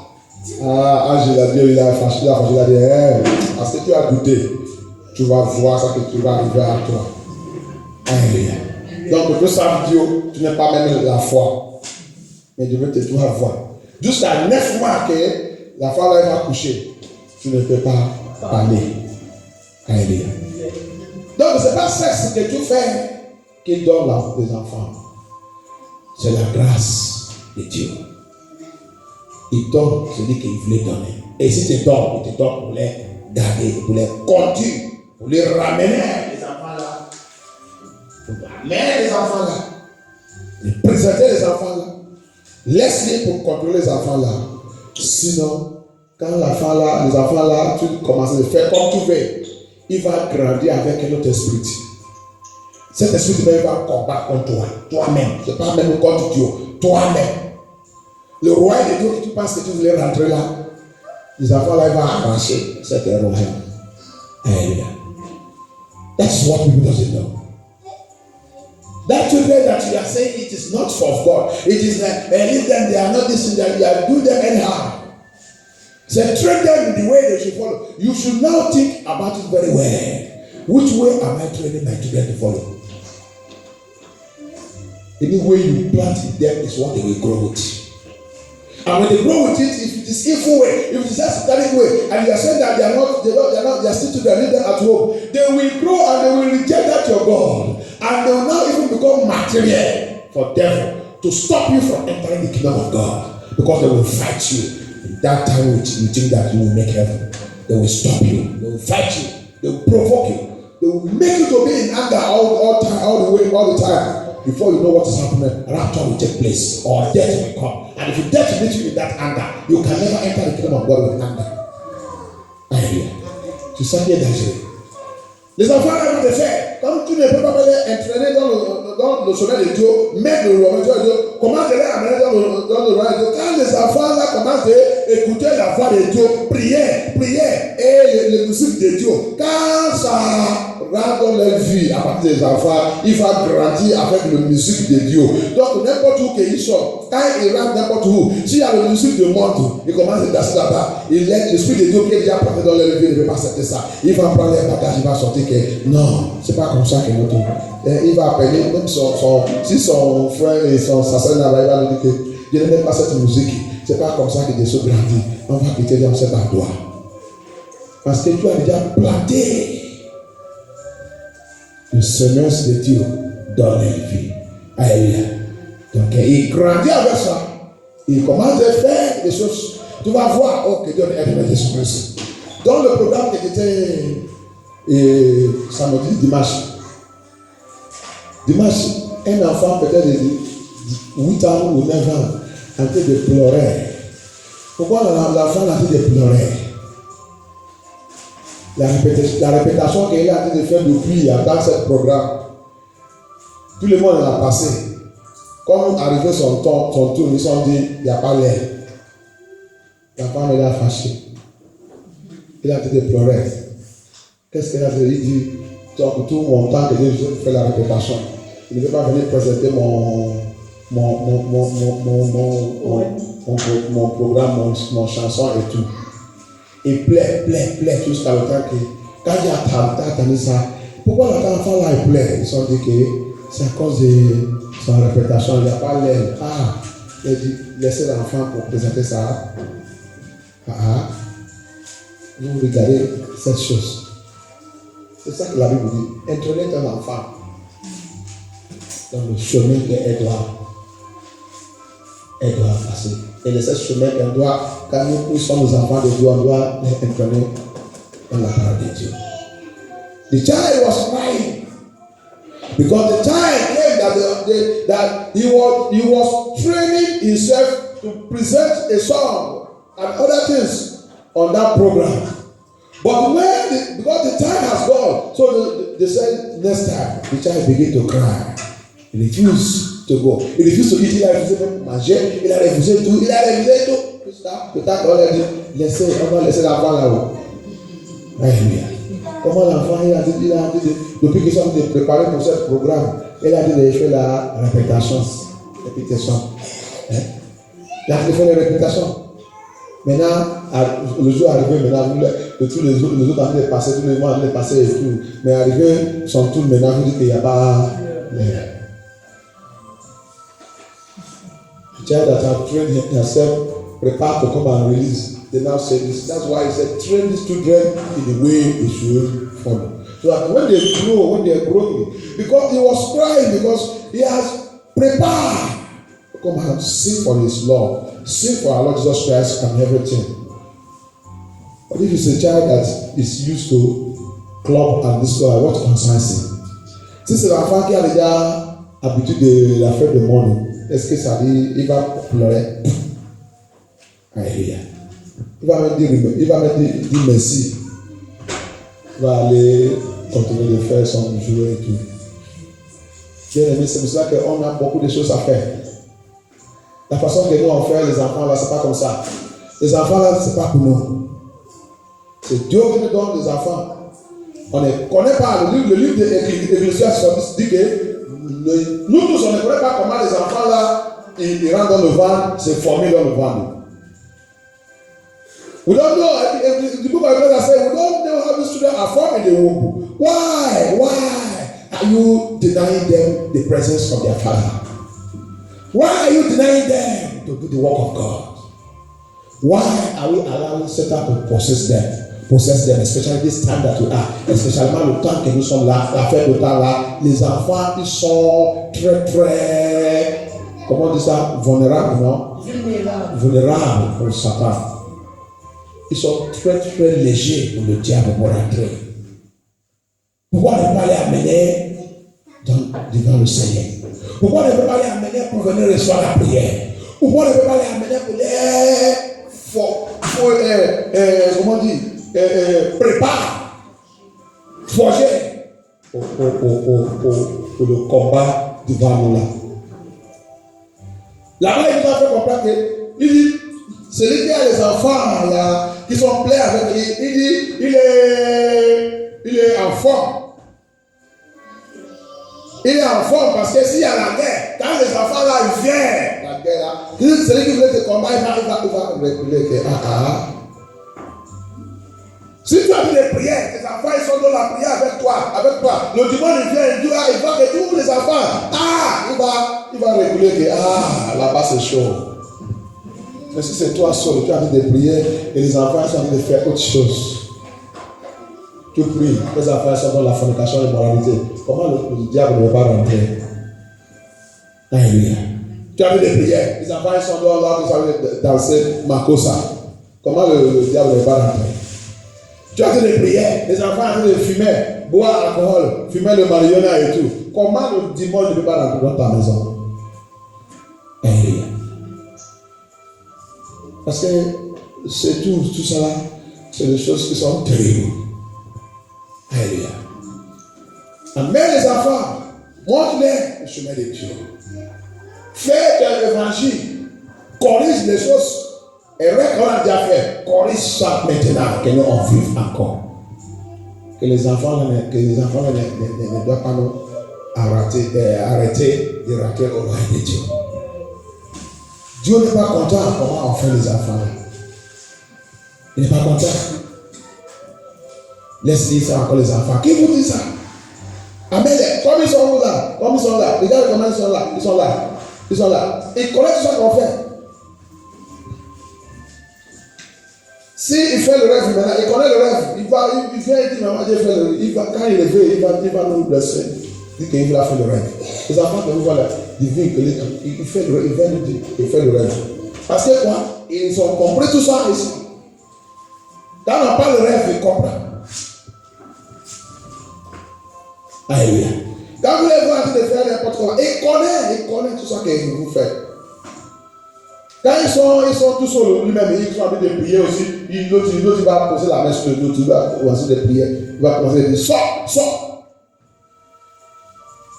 Ange, il a fâché, il a dit, parce que tu as goûté, tu vas voir ça que tu vas arriver à toi. Alléluia. Donc, pour que ça Dieu, tu n'as pas même la foi, mais Dieu veut te toujours voir. Jusqu'à 9 mois que la femme là va coucher, tu ne peux pas parler. Alléluia. Donc, ce n'est pas sexe que tu fais qui donne les enfants. C'est la grâce de Dieu. Il donne celui qu'il voulait donner. Et si tu donnes, il te donne pour les garder, pour les conduire, pour les ramener, les enfants là, Mais les enfants là, il présentait les enfants là. Laisse-les pour contrôler les enfants là. Sinon, quand les enfants là, tu commences à le faire comme tu veux, il va grandir avec un autre esprit. Cet esprit va combattre contre toi, toi-même. C'est pas même contre Dieu, toi-même. Le royaume de Dieu, tu penses que tu voulais rentrer là, les enfants là, ils vont arracher cet royaume. Hallelujah. That's what people doesn't know. That children that you are saying it is not of God. It is like, leave them, they are not this, that you are doing them anyhow. Say, train them in the way they should follow. You should now think about it very well. Which way am I training my children to follow? Any way you plant in them is what they will grow with. And when they grow with it, if it is evil way, if it is that satanic way, and you are saying that they are still children, leave them at home, they will grow and they will reject that your God. And they will now even become material for devil to stop you from entering the kingdom of God. Because they will fight you. In that time you think that you will make heaven. They will stop you. They will fight you. They will provoke you. They will make you to be in anger all the time. Before you know what is happening, rapture will take place or death will come. And if death meets you in that anger, you can never enter the kingdom of God with anger. Hallelujah. Tu sais bien danger. Les enfants là, de faire, comme tu ne peux pas les entraîner dans le sommet de Dieu, mettre le royaume de Dieu, comment te les amener dans le royaume de Dieu? Quand les enfants là commencent à écouter la voix de Dieu, prier, et les musiques de Dieu, quand ça rentre dans leur vie à partir des enfants, il va grandir avec la musique de Dieu. Donc n'importe où qu'ils sont, quand ils rentrent n'importe où, s'il y a la musique du monde, ils commencent à danser là-bas, l'esprit de Dieu qui est déjà planté dans leur vie ne peut pas accepter ça. Il va prendre les bagages, il va sortir que non, c'est pas comme ça que nous tournons. Il va appeler, même si son frère et sa sœur là-bas, il va lui dire que je n'aime pas cette musique. C'est pas comme ça que Dieu se grandit. On va quitter dans cet endroit. Parce que tu as déjà planté le semence de Dieu dans les vies. Alléluia. Donc il grandit avec ça. Il commence à faire des choses. Tu vas voir, oh, que Dieu aide Jésus-Christ. Dans le programme qui était samedi, dimanche, un enfant peut-être de 8 ans ou 9 ans en train de pleurer. Pourquoi l'enfant a envie de pleurer? La répétition qu'il a en train de faire depuis dans ce programme, tout le monde l'a passé. Comme arrivé son tour, ils se sont dit, il n'y a pas l'air. L'enfant est là fâché. Il a en train de pleurer. Qu'est-ce qu'il a fait? Il dit, tout mon temps que je fais la répétition, il ne veut pas venir présenter mon programme, mon chanson et tout. Il plaît jusqu'à le temps que, quand il y a entendu ça, pourquoi l'enfant là il plaît? Ils se sont dit que c'est à cause de son répétition, il n'y a pas l'air. Il a dit, laissez l'enfant pour présenter ça. Vous regardez cette chose. C'est ça que la Bible dit. Entraînez un enfant dans le chemin qu'elle doit passer. Et de ce chemin qu'elle doit, quand nous sommes les enfants de Dieu, on doit les entraîner dans la parole de Dieu. The child was crying because the time came that he was training himself to present a song and other things on that program. But because the time has gone, so they said next time the child began to cry. He refused to go. He refused to eat. Il a refusé même manger. Il a refusé tout. Peut-être on a dit, on va laisser l'enfant là-haut. Alléluia. Comment l'enfant, il a dit, depuis qu'ils sont préparés pour ce programme, il a dit de faire la répétition. Il a dit de faire la répétition. Maintenant, le jour arrivé, maintenant, tous les autres avaient passé, tous les mois avaient passé et tout. Mais arrivé, son tour maintenant, vous dites qu'il n'y a pas l'air. The child that have trained himself, prepare to come and release. They now say this. That's why he said, train these children in the way they should follow. So that when they grow, when they are growing, because he was crying, because he has prepared to come and sing for his Lord, sing for our Lord Jesus Christ and everything. But if it's a child that is used to club and disco, what concerns him? Si c'est l'enfant qui a déjà l'habitude de la fête de monde, est-ce que ça dit il va pleurer? Alléluia. Il va me dire merci. Il va aller continuer de faire son jour et tout. Bien aimé, c'est pour ça qu'on a beaucoup de choses à faire. La façon que nous on fait les enfants là, c'est pas comme ça. Les enfants là, c'est pas pour nous. C'est Dieu qui nous donne des enfants. On ne connaît pas le livre de l'Ecclésiaste dit que nous tous on ne connaît pas comment les enfants là ils rentrent dans le ventre, c'est formé dans le ventre. We don't know. The book of Ecclesiastes says we don't know how these children are formed in the womb. Why? Why are you denying them the presence of their father? Why are you denying them to do the work of God? Why are we allowing Satan to possess them, especially this time that we are, especially le temps que nous sommes là, la fête de temps là, les enfants ils sont très, comment on dit ça, vulnérables, non? Vulnérables pour Satan. Ils sont très légers pour le diable pour rentrer. Pourquoi ne pas les amener devant le Seigneur? Pourquoi ne pas les amener pour venir recevoir la prière? Pourquoi ne pas les amener pour les comment on dit, prépare, forger pour le combat devant nous là. Là-bas, il nous a fait comprendre qu'il dit, celui qui a les enfants là, qui sont pleins avec lui, il dit, il est en forme. Il est en forme parce que s'il y a la guerre, quand les enfants là, ils viennent, la guerre là, celui qui voulait te combattre, il va reculer que Si tu as fait des prières, tes enfants ils sont dans la prière avec toi. Le dimanche il vient, il dit, il voit que tous les enfants, il va reculer que là-bas c'est chaud. Mais si c'est toi seul, tu as fait des prières et les enfants sont en train de faire autre chose. Tu pries, les enfants sont dans la fornication et l'immoralité. Comment le diable ne va pas rentrer? Alléluia. Tu as fait des prières, les enfants sont là, ils sont danser Makosa. Comment le diable ne va pas rentrer? Tu as fait des prières, les enfants sont en train de fumer, boire l'alcool, fumer le marijuana et tout. Comment le dimanche ne peut pas rentrer dans ta maison? Alléluia. Parce que c'est tout ça là, c'est des choses qui sont terribles. Alléluia. Amène les enfants, montre-les le chemin de Dieu. Fais de l'évangile, corrige les choses. Et qu'on a déjà fait, corrige ça maintenant, que nous en vivons encore. Que les enfants ne doivent pas nous arrêter de rater au royaume de Dieu. Dieu n'est pas content comment on fait les enfants. Il n'est pas content. Laisse dire ça encore les enfants. Qui vous dit ça? Amen. Comme ils sont là, regarde comment ils sont là. Ils connaissent ce qu'on fait. S'il fait le rêve maintenant, il connaît le rêve, il vient et dit, maman, j'ai fait le rêve. Quand il est réveillé, il va nous blesser. Il dit qu'il a fait le rêve. Les enfants que vous voyez là, il fait le rêve, il vient nous dire qu'il fait le rêve. Parce que quoi? Ils ont compris tout ça ici. Quand on parle de rêve, ils comprennent. Alléluia. Quand vous les voyez en train de faire n'importe quoi, ils connaissent tout ça que vous faites. Quand ils sont tous seuls, lui-même, ils sont en train de prier aussi. L'autre, il va poser la main sur l'autre, il va commencer de prier. Il va commencer à dire, sors.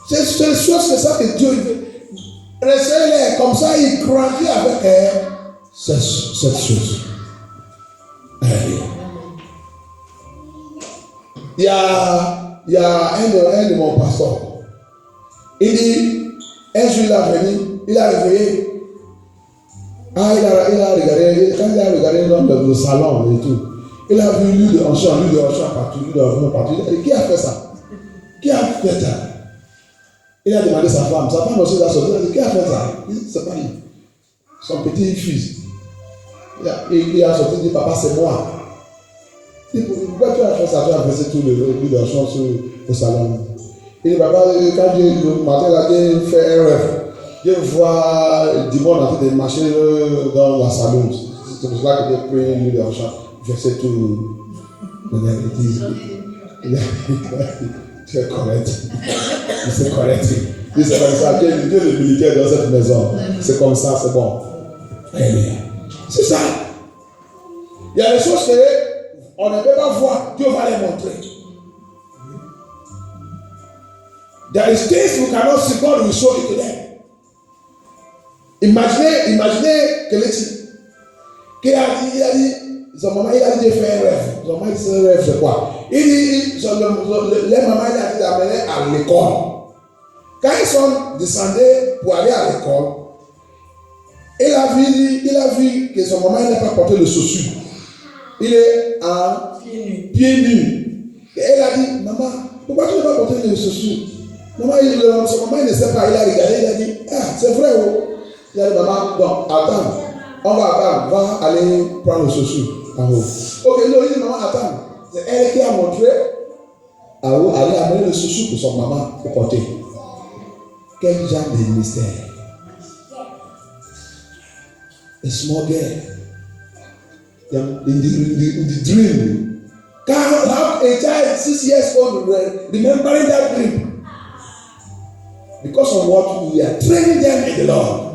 C'est une chose, c'est ça que Dieu veut. Restez-les, comme ça, il grandit avec cette chose. Alléluia. Il y a un de mon pasteur. Il dit, un jour il a réveillé. Il a regardé, quand il a regardé dans le salon et tout, il a vu l'huile de hanchon partout, l'huile de hanchon partout. Il a dit, qui a fait ça? Qui a fait ça? Il a demandé sa femme aussi l'a sorti. Il a dit, qui a fait ça? Il dit, c'est pas lui. Son petit-fils. Il a sorti, il dit, papa, c'est moi. Il dit, pourquoi tu as fait ça? Tu as versé tout l'huile de hanchon sur le salon. Il dit, papa, quand le matin, j'ai fait un rêve. Je vois du monde en train de marcher dans la salle. C'est pour cela que j'ai pris l'huile de hanchon. Versé tout le nez. Tu es correct. Il s'est correcté. Il s'est comme ça. Dieu le militaire dans cette maison. C'est comme ça, c'est bon. Alléluia. C'est ça. Il y a des choses qu'on ne peut pas voir. Dieu va les montrer. There is things you cannot see. God will show it to them. Imaginez que il a dit, son maman, il a dit de faire un rêve. Son maman, il dit un rêve, c'est quoi? Il dit, les mamans, il a dit d'amener à l'école. Quand ils sont descendus pour aller à l'école, il a vu que son maman n'a pas porté de chaussures. Il est en pieds nus. Et elle a dit, maman, pourquoi tu n'as pas porté de chaussures? Maman, son maman, il ne sait pas. Il a regardé, il a dit, ah, c'est vrai, oh. Il a dit, maman, donc, attends. On va attendre, va aller prendre le chaussures en haut. Ok, non, il dit, maman, attends. C'est elle qui a montré à haut, aller amener le chaussures pour son maman pour porter. Quel genre de mystère? A small girl. In the dream. Can have a child 6 years old remembering that dream? Because of what we are training them in the Lord.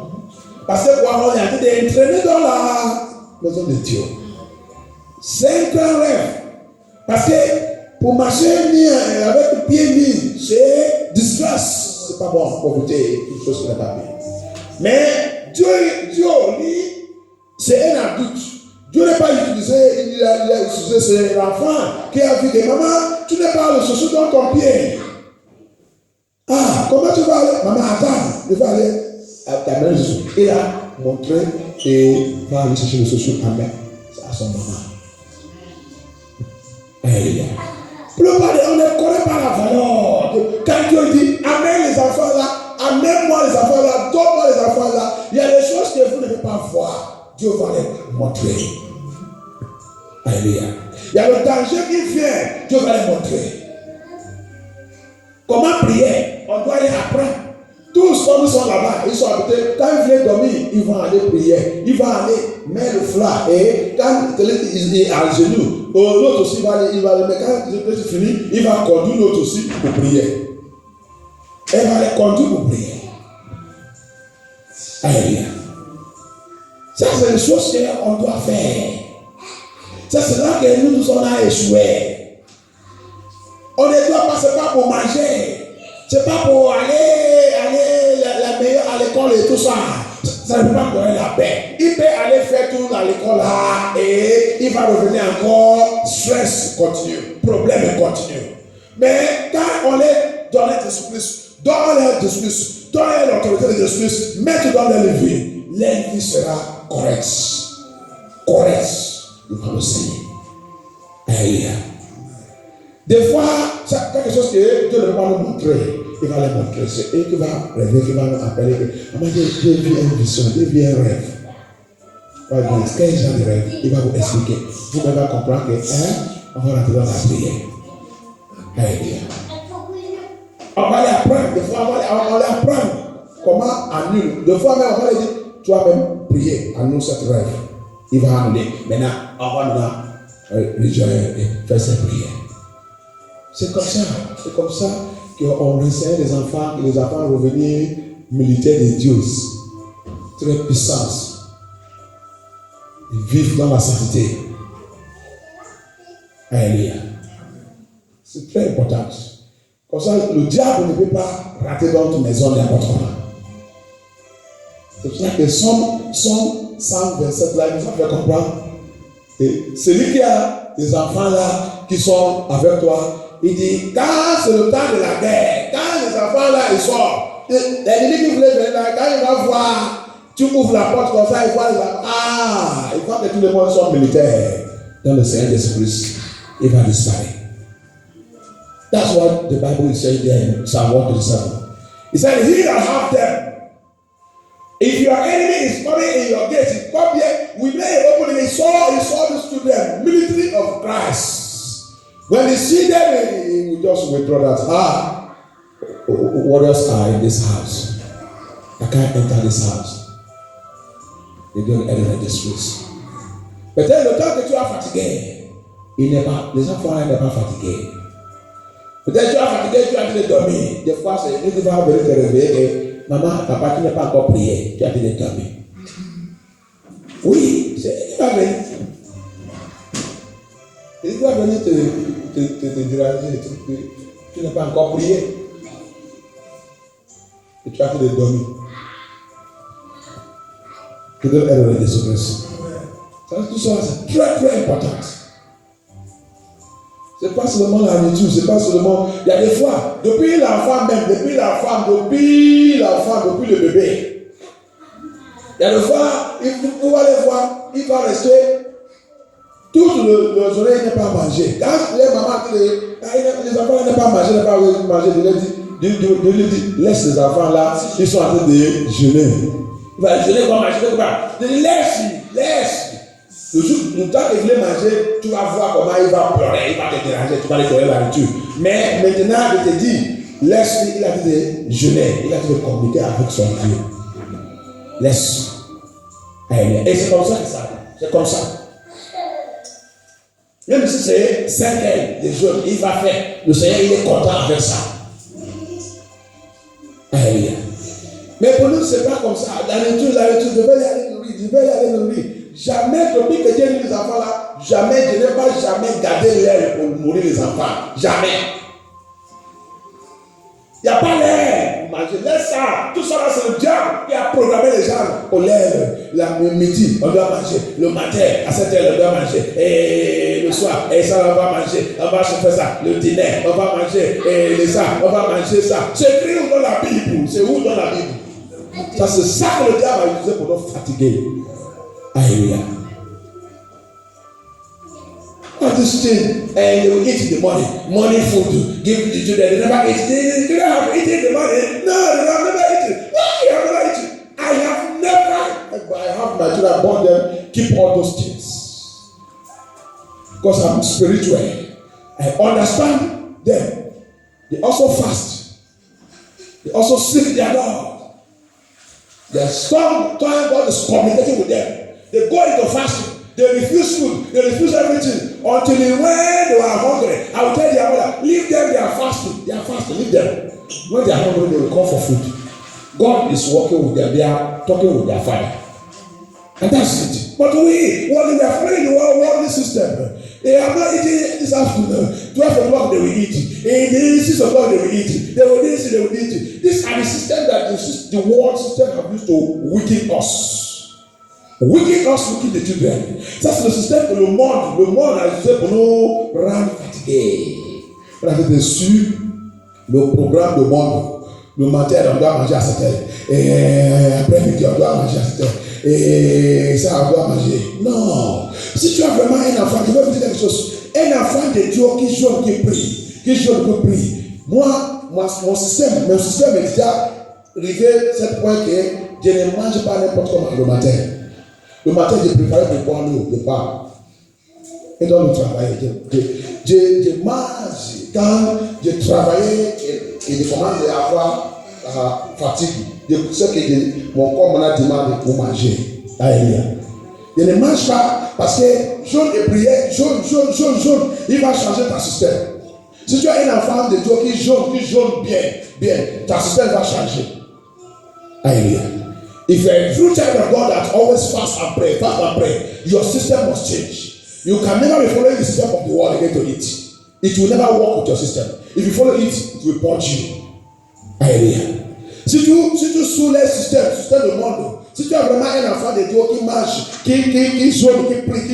Parce que quoi, on est en train d'entraîner dans la maison de Dieu. C'est un grand rêve. Parce que pour marcher avec le pied mis, c'est disgrâce. C'est pas bon pour goûter une chose qui n'est pas bien. Mais Dieu, lui, c'est un adulte. Dieu n'a pas utilisé, il a utilisé ses enfants qui a vu des mamans, tu n'es pas le chaussure dans ton pied. Ah, comment tu vas aller? Maman, attends, je vais aller à ta main. Il a montré et va aller chercher le chaussure à son maman. Alléluia. On ne connaît pas la valeur. Quand Dieu dit, amène les enfants là, amène-moi les enfants là, donne-moi les enfants là, il y a des choses que vous ne pouvez pas voir. Dieu va les montrer. Alléluia. Il y a le danger qui vient, Dieu va les montrer. Comment prier? On doit les apprendre. Tous, comme ils sont là-bas, ils sont habités. Quand ils viennent dormir, ils vont aller prier. Ils vont aller mettre le flag. Et quand il est à genoux, l'autre aussi va aller. Mais quand il finit, il va conduire l'autre aussi pour prier. Elle va les conduire pour prier. Alléluia. Ça, c'est les choses qu'on doit faire. Ça, c'est là que nous tous on a échoué. On ne doit pas, c'est pas pour manger. C'est pas pour aller la meilleure à l'école et tout ça. Ça ne peut pas donner la paix. Il peut aller faire tout à l'école là et il va revenir encore. Stress continue. Problème continue. Mais quand on est dans l'Esprit, dans l'autorité de l'Esprit, mettre dans leur vie, leur vie sera correcte. Il va le Seigneur. Alléluia. Des fois, c'est quelque chose que Dieu ne va nous montrer. Il va les montrer. C'est eux qui va rêver, qui va nous appeler. J'ai vu une vision, j'ai vu un rêve. Quel genre de rêve? Il va vous expliquer. Vous devez comprendre que, on va rentrer dans la prière. Alléluia. On va les apprendre. Des fois, on va les apprendre. Comment annuler. Des fois, même, on va les dire, tu vas même prier, annule cette rêve. Il va annuler. Maintenant, on va nous rejoindre et faire cette prière. C'est comme ça qu'on enseigne les enfants revenir militaires de Dieu, très puissants. Ils vivent dans la sainteté. Alléluia. C'est très important. Comme ça, le diable ne peut pas rater dans ta maison n'importe comment. C'est pour ça que Somme 127 là, il faut faire comprendre. Et celui qui a des enfants là qui sont avec toi, il dit, quand c'est le temps de la guerre, quand les enfants là ils sortent, l'ennemi qui voulait venir là, quand il va voir, tu ouvres la porte comme ça, il voit les enfants, il voit que tout le monde sont militaires. Dans le Seigneur Jésus-Christ, il va disparaître. That's what the Bible is saying there in Psalm 137. It said, he that have them. If your enemy is coming in your gates, he come here, we may open it. He saw this to them, military of Christ. When they see them, he will just withdraw that. Warriors are in this house. I can't enter this house. They don't enter the streets. But then le temps que tu as fatigué, les enfants n'est pas fatigué. Peut-être tu as fatigué, tu as envie de dormir. Des fois, c'est lui qui va venir te réveiller et maman, papa, tu n'as pas encore prié. Tu as envie de dormir. Oui, c'est lui qui va venir. Il va venir te déranger. Tu n'as pas encore prié. Et tu as envie de dormir. Que Dieu aide les désobéissants. Tout ça, c'est très très important. C'est pas seulement la nature, c'est pas seulement. Il y a des fois, depuis l'enfant même, depuis le bébé. Il y a des fois, vous allez voir, il va rester. Toute le soleil n'est pas mangé. Quand les mamans, les enfants n'ont pas mangé, je lui dis, laisse les enfants là, ils sont en train de jeûner. Il va jeûner comme manger, je dis, laisse. Le temps qu'il voulait manger, tu vas voir comment il va pleurer, il va te déranger, tu vas lui donner la nourriture. Mais maintenant, je te dis, laisse-lui, il a dit de jeûner, il a dit de communiquer avec son Dieu. Laisse. Et c'est comme ça que ça. C'est comme ça. Même si c'est 5 heures de jeûne, il va faire. Le Seigneur, il est content avec ça. Alléluia. Mais pour nous, ce n'est pas comme ça. La nature, je vais y aller nourrir. Jamais, depuis que Dieu a mis les enfants là, jamais, je n'ai pas jamais gardé l'air pour nourrir les enfants. Jamais. Il n'y a pas l'air pour manger. Laisse ça. Tout ça là, c'est le diable qui a programmé les gens au lait. Le midi, on doit manger. Le matin, à 7 heures, on doit manger. Et le soir, et ça, on va manger. On va se faire ça. Le dîner, on va manger. Et ça, on va manger ça. C'est écrit où dans la Bible? C'est où dans la Bible? Ça, c'est ça que le diable a utilisé pour nous fatiguer. Hallelujah. All this thing, and they will eat in the morning food, give it to them. They never eat. They don't have eaten in the morning. No, they have never eaten. No, they have never eaten. I have my children born them, keep all those things. Because I'm spiritual. I understand them. They also fast. They also seek their God. There's some time God is communicating with them. They go into fasting. They refuse food. They refuse everything. Until when they are hungry, I will tell their mother, leave them, they are fasting. They are fasting, leave them. When they are hungry, they will call for food. God is working with them. They are talking with their father. And that's it. But we are following the worldly system. They are not eating this afternoon. 12 o'clock they will eat. In 6 o'clock they will eat. They will eat, they will eat. These are the system that the world system have used to weaken us. Weaken us, weaken the children. Ça c'est le système que le monde a utilisé pour nous rendre fatigués. On avait dessus le programme du monde. Le matin, on doit manger à 7 heures. Et après-midi, on doit manger à 7 heures. Et ça, on doit manger. Non. Si tu as vraiment un enfant, je vais vous dire quelque chose. Un enfant de Dieu qui jeûne, qui prie, qui prie. Mon système est déjà arrivé à ce point que je ne mange pas n'importe comment le matin. Le matin, je préparais pour boire l'eau, de part. Et donc, je travaillais. Je mange. Quand je travaillais et je commence à avoir fatigue, je sais que mon corps m'a demandé pour manger. Alléluia. Je ne mange pas parce que jaune et prière, jaune, il va changer ton système. Si tu as un enfant de Dieu qui jaune bien, ton système va changer. Alléluia. If you are a true child of God that always fast and pray, your system must change. You can never be following the system of the world again to eat. It will never work with your system. If you follow it will purge you. Alléluia. Si tu suis le système du monde, si tu as vraiment un enfant de Dieu qui marche, qui jaune, qui prie,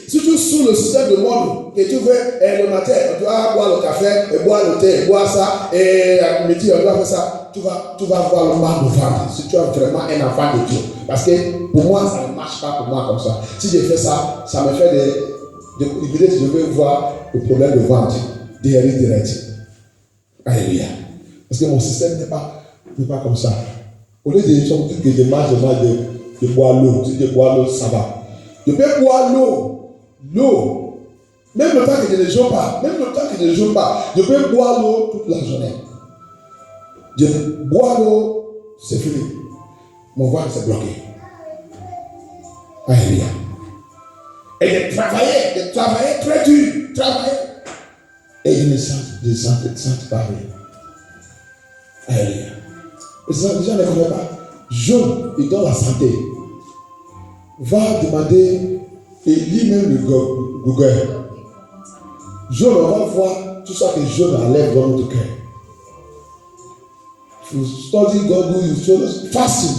si tu suis le système du monde, que tu veux, le matin, on doit boire le café, et boire le thé, boire ça, et à midi, on doit faire ça, tu vas avoir le mal de ventre. Si tu as vraiment un enfant de Dieu. Parce que pour moi, ça ne marche pas pour moi comme ça. Si je fais ça, ça me fait je vais voir le problème de ventre, direct. Alléluia. Parce que mon système n'est pas comme ça. Au lieu de dire que je mange de boire l'eau, si je bois l'eau, ça va. Je peux boire l'eau, même le temps que je ne joue pas, je peux boire l'eau toute la journée. Je bois l'eau, c'est fini. Mon ventre s'est bloqué. Alléluia. Et de travailler très dur, Et il ne sent pas rien. Alléluia. Les gens ne connaissent pas. Job, il donne la santé. Va demander et lit même le Google. Job, on va voir tout ça que Job enlève dans notre cœur. You study God who you show us. Fasting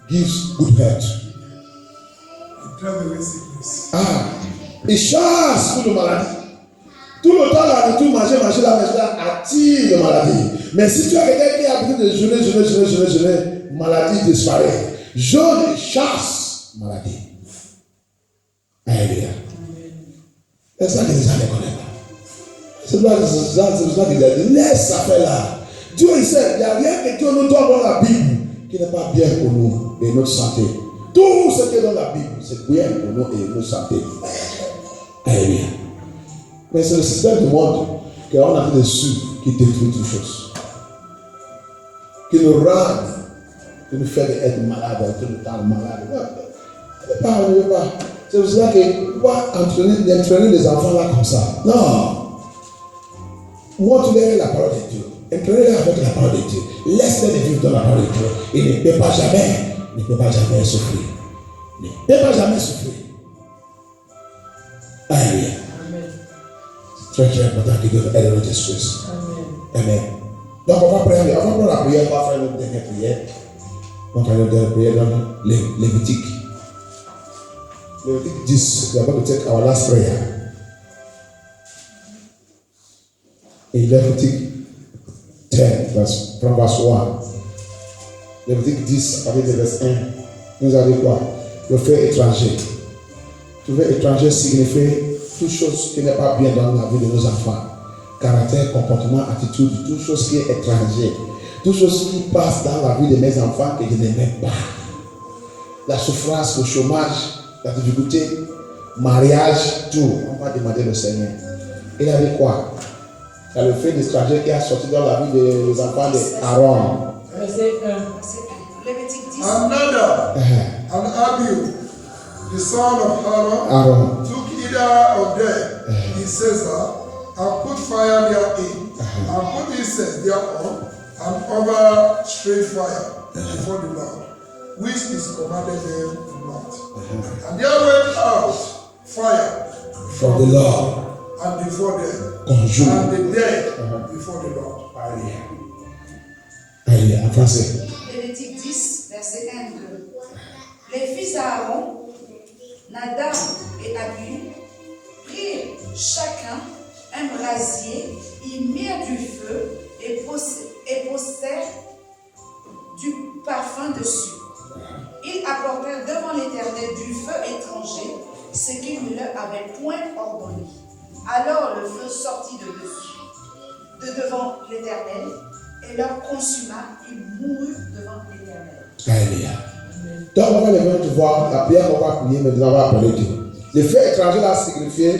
gives good health. Il chasse toute maladie. Tout le temps là, de tout manger là, attire la maladie. Mais si tu as quelqu'un qui a l'habitude de jeûner, maladie disparaît. Jeûne chasse maladie. Alléluia. C'est ça que les gens ne connaissent pas. C'est pour ça qu'il a dit, laisse ça faire là. Dieu il sait, il n'y a rien que Dieu nous donne dans la Bible qui n'est pas bien pour nous et notre santé. Tout ce qui est dans la Bible, c'est bien pour nous et notre santé. Alléluia. Mais c'est le système du monde qu'on a fait dessus qui détruit toutes choses. Qui nous rend, qui nous fait être malade, tout le temps malade. On ne veut pas. C'est pour ça que pas entraîner les enfants là comme ça. Non. Montre-leur la parole de Dieu. Entraînez-les avec la parole de Dieu. Laisse-les vivre dans la parole de Dieu. Il ne peut pas jamais souffrir. Ne peut pas jamais souffrir. Alléluia. C'est très important que Dieu aide notre esprit. Amen. Donc on va prendre la prière, on va faire notre dernière prière. On va faire notre dernière prière dans Lévitique. Lévitique 10. We are going to take our last prayer. In Lévitique 10, from verse 1. Lévitique 10, avec le verset 1. Nous avons quoi? Le fait étranger. Le fait étranger signifie toute chose qui n'est pas bien dans la vie de nos enfants. Caractère, comportement, attitude, toute chose qui est étranger. Toute chose qui passe dans la vie de mes enfants que je n'aime pas. La souffrance, le chômage, la difficulté, mariage, tout. On va demander au Seigneur. Il a dit quoi? Il y a le fait d'étranger qui a sorti dans la vie des enfants d'Aaron. Verset 1. Lévitique 10. Another, and Abihu, the son of Aaron, took either of them in Caesar, and put fire therein, and put incense thereon, and over straight fire before the Lord, which is commanded them not. And there went out fire For the Lord. and before them, Conjoint. and the dead before the Lord. Alléluia. En français. Lévitique 10, verset 1 et 2. Les fils d'Aaron, Nadab et Abihu, prirent chacun un brasier, y mirent du feu et posèrent du parfum dessus. Ils apportèrent devant l'Éternel du feu étranger, ce qu'il ne leur avait point ordonné. Alors le feu sortit de devant l'Éternel et leur consuma, ils moururent devant l'Éternel. Alléluia. Donc on va les voir la prière qu'on va prier, mais nous allons appeler Dieu. Le fait étranger là signifie,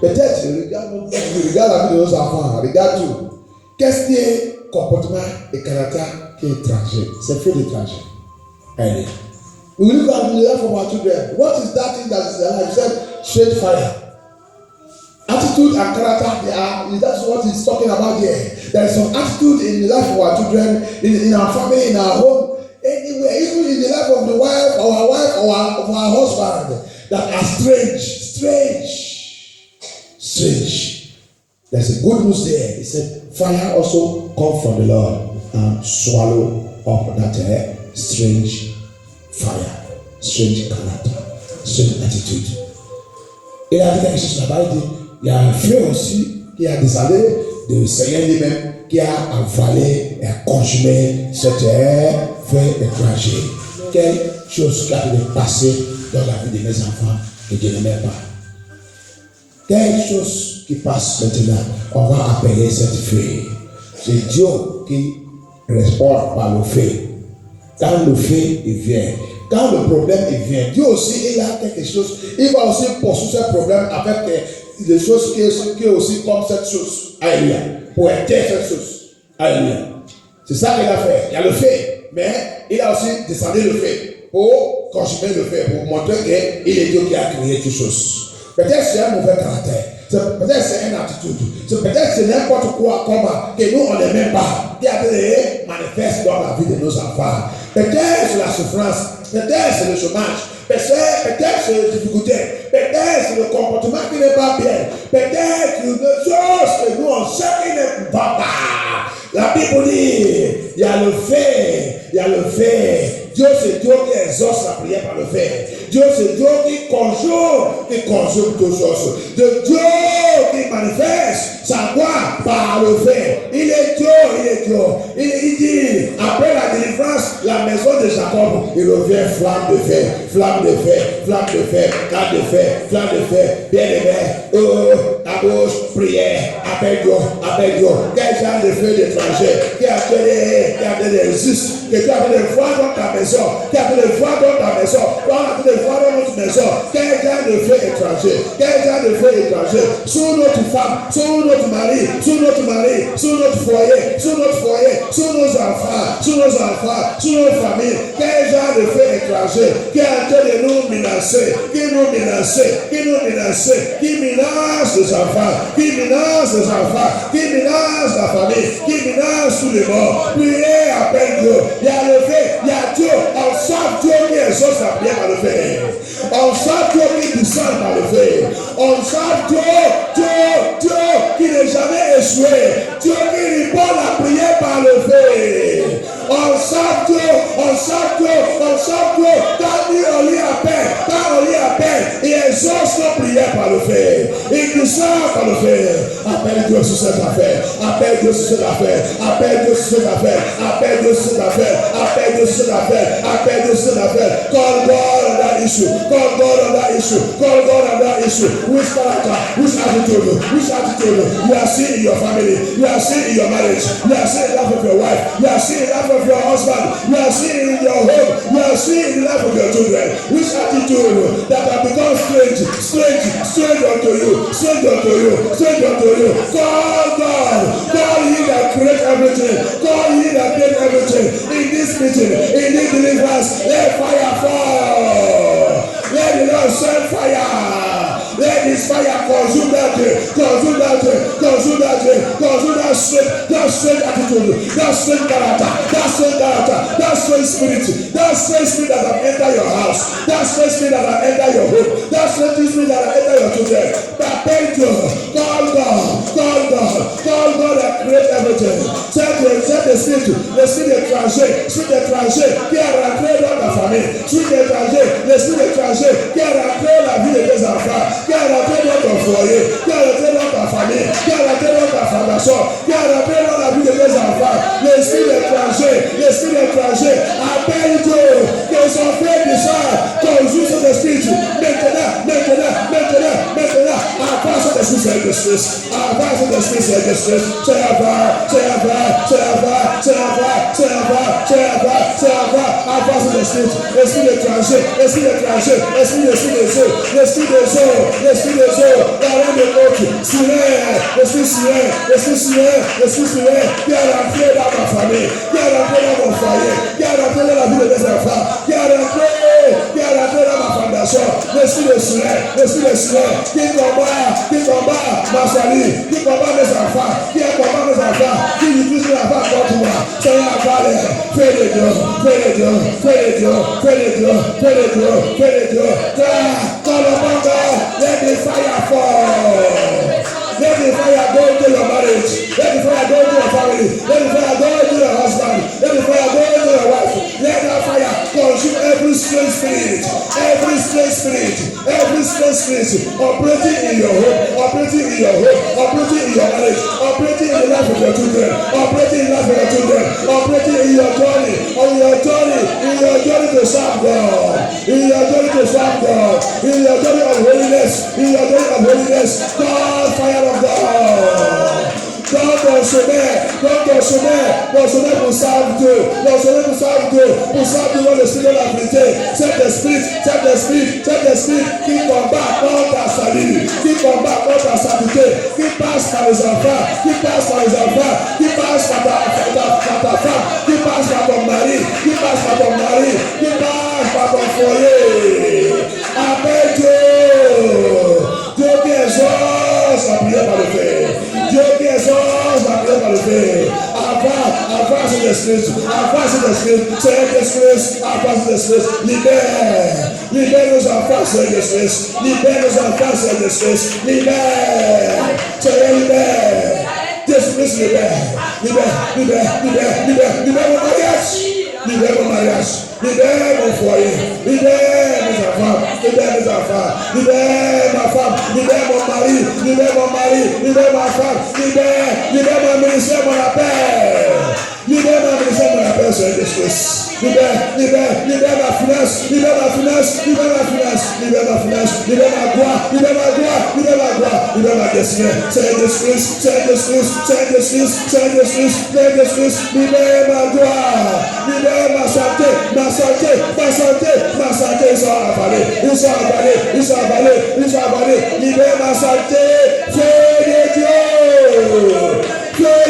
peut-être, regarde la vie de nos enfants, regarde tout. Qu'est-ce qui est comportement et caractère qui est étranger? C'est fait d'étranger. Alléluia. We look at the life of our children. What is that thing that is alive? He said, straight fire. Attitude and character, that's what he's talking about here. There is some attitude in the life of our children, in our family, in our home, anywhere, even in the life of the wife, or our husband, that are strange. There's a good news there. He said, fire also comes from the Lord and swallow up that strange fire, strange character, strange attitude. Il a dit quelque chose là-bas, il dit, il y a un feu aussi qui a descendu de Seigneur lui-même, qui a avalé et a consumé cet feu étranger. Quelle chose qui a pu passer dans la vie de mes enfants que je n'aimais pas. Quelle chose qui passe maintenant, on va appeler cette feu. C'est Dieu qui répond par le feu. Quand le feu il vient, quand le problème il vient, Dieu aussi il a quelque chose, il va aussi poursuivre ce problème avec des choses qui est aussi comme cette chose. Alléluia. Pour aider cette chose. Alléluia. C'est ça qu'il a fait. Il y a le feu, mais il a aussi descendu le feu pour consumer le feu, pour montrer qu'il est Dieu qui a créé toutes choses. Peut-être c'est un mauvais caractère. Peut-être c'est une attitude. Peut-être c'est n'importe quoi comme que nous on n'aime pas, qui a été manifeste dans la vie de nos enfants. Peut-être c'est la souffrance, peut-être c'est le chômage, peut-être c'est les difficultés, peut-être c'est le comportement qui n'est pas bien, peut-être une chose que nous on sait qui ne va pas. La Bible dit, il y a le fait. Dieu c'est Dieu qui exauce la prière par le fait. Dieu c'est Dieu qui conjure toutes choses. De Dieu qui manifeste sa gloire par le fait. Il est Dieu. Il dit, après la délivrance, la maison de Jacob, il revient flamme de feu. Bien aimé, à gauche, prière, appelle Dieu. Quel genre de feu d'étranger qui a fait des justes, que tu as fait des voix dans ta maison, on a fait des voix dans notre maison. Quel genre de feu étranger sur notre femme, sur notre mari, sur notre foyer, sur nos enfants, sur nos familles. Quel genre de feu étranger qui est en train de nous menacer, qui menace les enfants, qui menace la famille, qui menace tous les morts. Priez, appelle Dieu. Il y a le fait, il y a Dieu. On sent Dieu qui exauce la prière par le fait. On sent Dieu qui descend par le fait. On sent Dieu qui n'est jamais échoué. Dieu qui répond la prière par le fait. On sent Dieu. Quand on lit à peine, il exauce nos prières par le fait. Il descend par le fait. Appelle Dieu sur cette affaire. Appelle Dieu sur cette affaire. Call God on that issue. Which character? Which attitude? You are seeing in your family. You are seeing in your marriage. You are seeing in the life of your wife. You are seeing in the life of your husband. You are seeing in your home. You are seeing in the life of your children. Which attitude that have become strange unto you. Call God. Call He that create everything. Call He that made everything. In this meeting, in this deliverance, let fire fall. Let the Lord send fire. Let His fire consume that strange attitude, that strange character, that strange spirit that have entered your house, that strange spirit that have entered your home, that strange spirit that have entered your children. Thank you. Call God that create everything. Set the spirit étranger qui a rentré dans ta famille, l'esprit étranger qui a rentré la vie de tes enfants, qui a rentré dans ton foyer, qui a rentré dans ta famille, qui a rentré dans ta fondation, qui a rentré dans la vie de tes enfants. L'esprit étranger, appelle Dieu, que son frère du soir conjoue cet esprit maintenant, avant cet esprit c'est justice, c'est avant cet esprit étranger, l'esprit des eaux, la reine de l'autre, l'esprit sirène, qui a rentré dans ma famille, qui a rentré dans mon foyer, qui a rentré dans la vie de mes enfants, qui a rentré dans ma fondation, l'esprit de sirène, qui combat ma famille, qui combat mes enfants, qui utilise les enfants contre moi. Seigneur, fais les dieux. Call upon God, let the fire fall. Let the fire go into your marriage. Let the fire go into your family. Let the fire go into your husband. Let the fire go into your wife. Let that fire consume every strange spirit operating in your home, operating in your marriage, operating in the life of your children, operating in your journey to serve God, in your journey of holiness, God, fire of God. Don't consommer pour servir Dieu, pour servir dans l'esprit de la vérité. Cet esprit qui combat contre ta salut, qui combat contre ta sainteté, qui passe par les enfants, qui passe par ta femme, qui passe par ton mari, qui passe par ton foyer. Appelle Dieu qui exauce Seigneur Jésus-Christ, apporte l'esprit, libère nos enfants, Seigneur Jésus-Christ, libère nos enfants, Seigneur Jésus-Christ, libère, Seigneur, libère, Jésus-Christ, libère mon mariage, libère mon mariage, libère mon foyer, libère mes enfants, libère ma femme, libère mon mari, libère ma femme, libère mon ministère, mon appel. Libère ma maison, mon appel, Seigneur Jésus-Christ. Libère ma finance, libère ma gloire, libère ma destinée. Seigneur Jésus-Christ, libère ma gloire, libère ma santé, ils sont avalés, libère ma santé, feu de Dieu, libère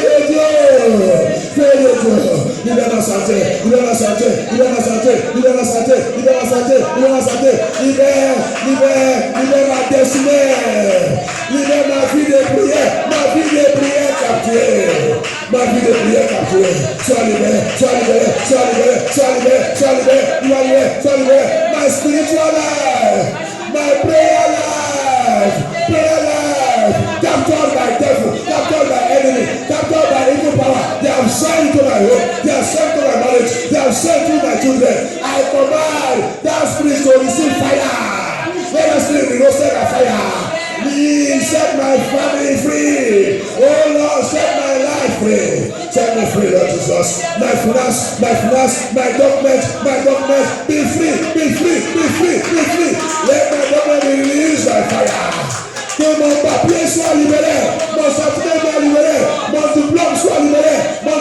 ma santé, libère ma destinée, libère ma vie de prière, capturée, sois libéré, my spiritual life, my prayer life, captured by devil, captured by enemy, captured by evil power. They have sent to my home, they have sent to my marriage, they have sent to my children. I command that spirit to receive fire. Let us be roasted by fire. Please set my family free. Oh Lord, set my life free. Set me free, Lord Jesus. My finance, my document, be free. Let my document be released by fire. Que mon papier soit libéré, mon certificat soit libéré, mon diplôme soit libéré, ma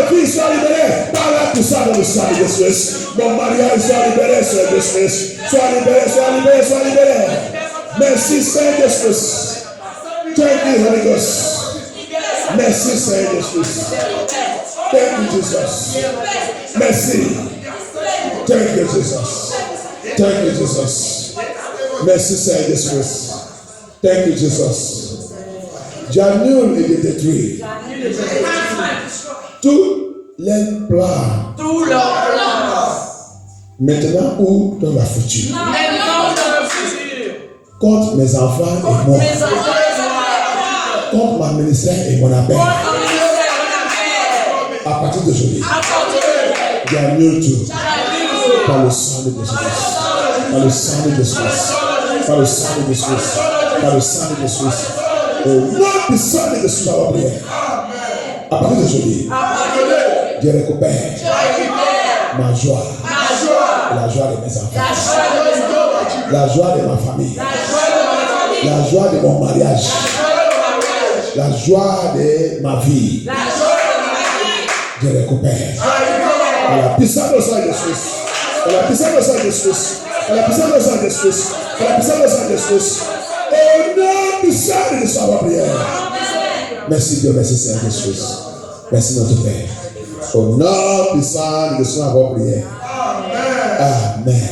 vie soit libérée par la puissance de sang de Jésus. Mon mariage soit libéré, Seigneur Jésus. Sois libéré. Merci, Seigneur Jésus. Thank you, Holy Ghost. Merci, Seigneur Jésus. Thank you, Jesus. Merci. Thank you, Jesus. Merci, Seigneur Jésus. Thank you, Jesus. J'annule et je détruis tous les plans. Maintenant ou dans la future. Contre mes enfants et moi. Contre ma ministère et mon appel. À partir d'aujourd'hui, j'annule tout. Par le sang de Jésus. Au nom puissant de Jésus, ma prière. À partir d'aujourd'hui, je récupère ma joie, la joie de mes enfants, la joie de ma famille, la joie de mon mariage, la joie de ma vie. Je récupère. À la puissance de sang de Jésus. Au nom puissant de sa prière. Merci Dieu, merci Seigneur Jésus. Merci notre Père. Au nom puissant de sa prière. Amen.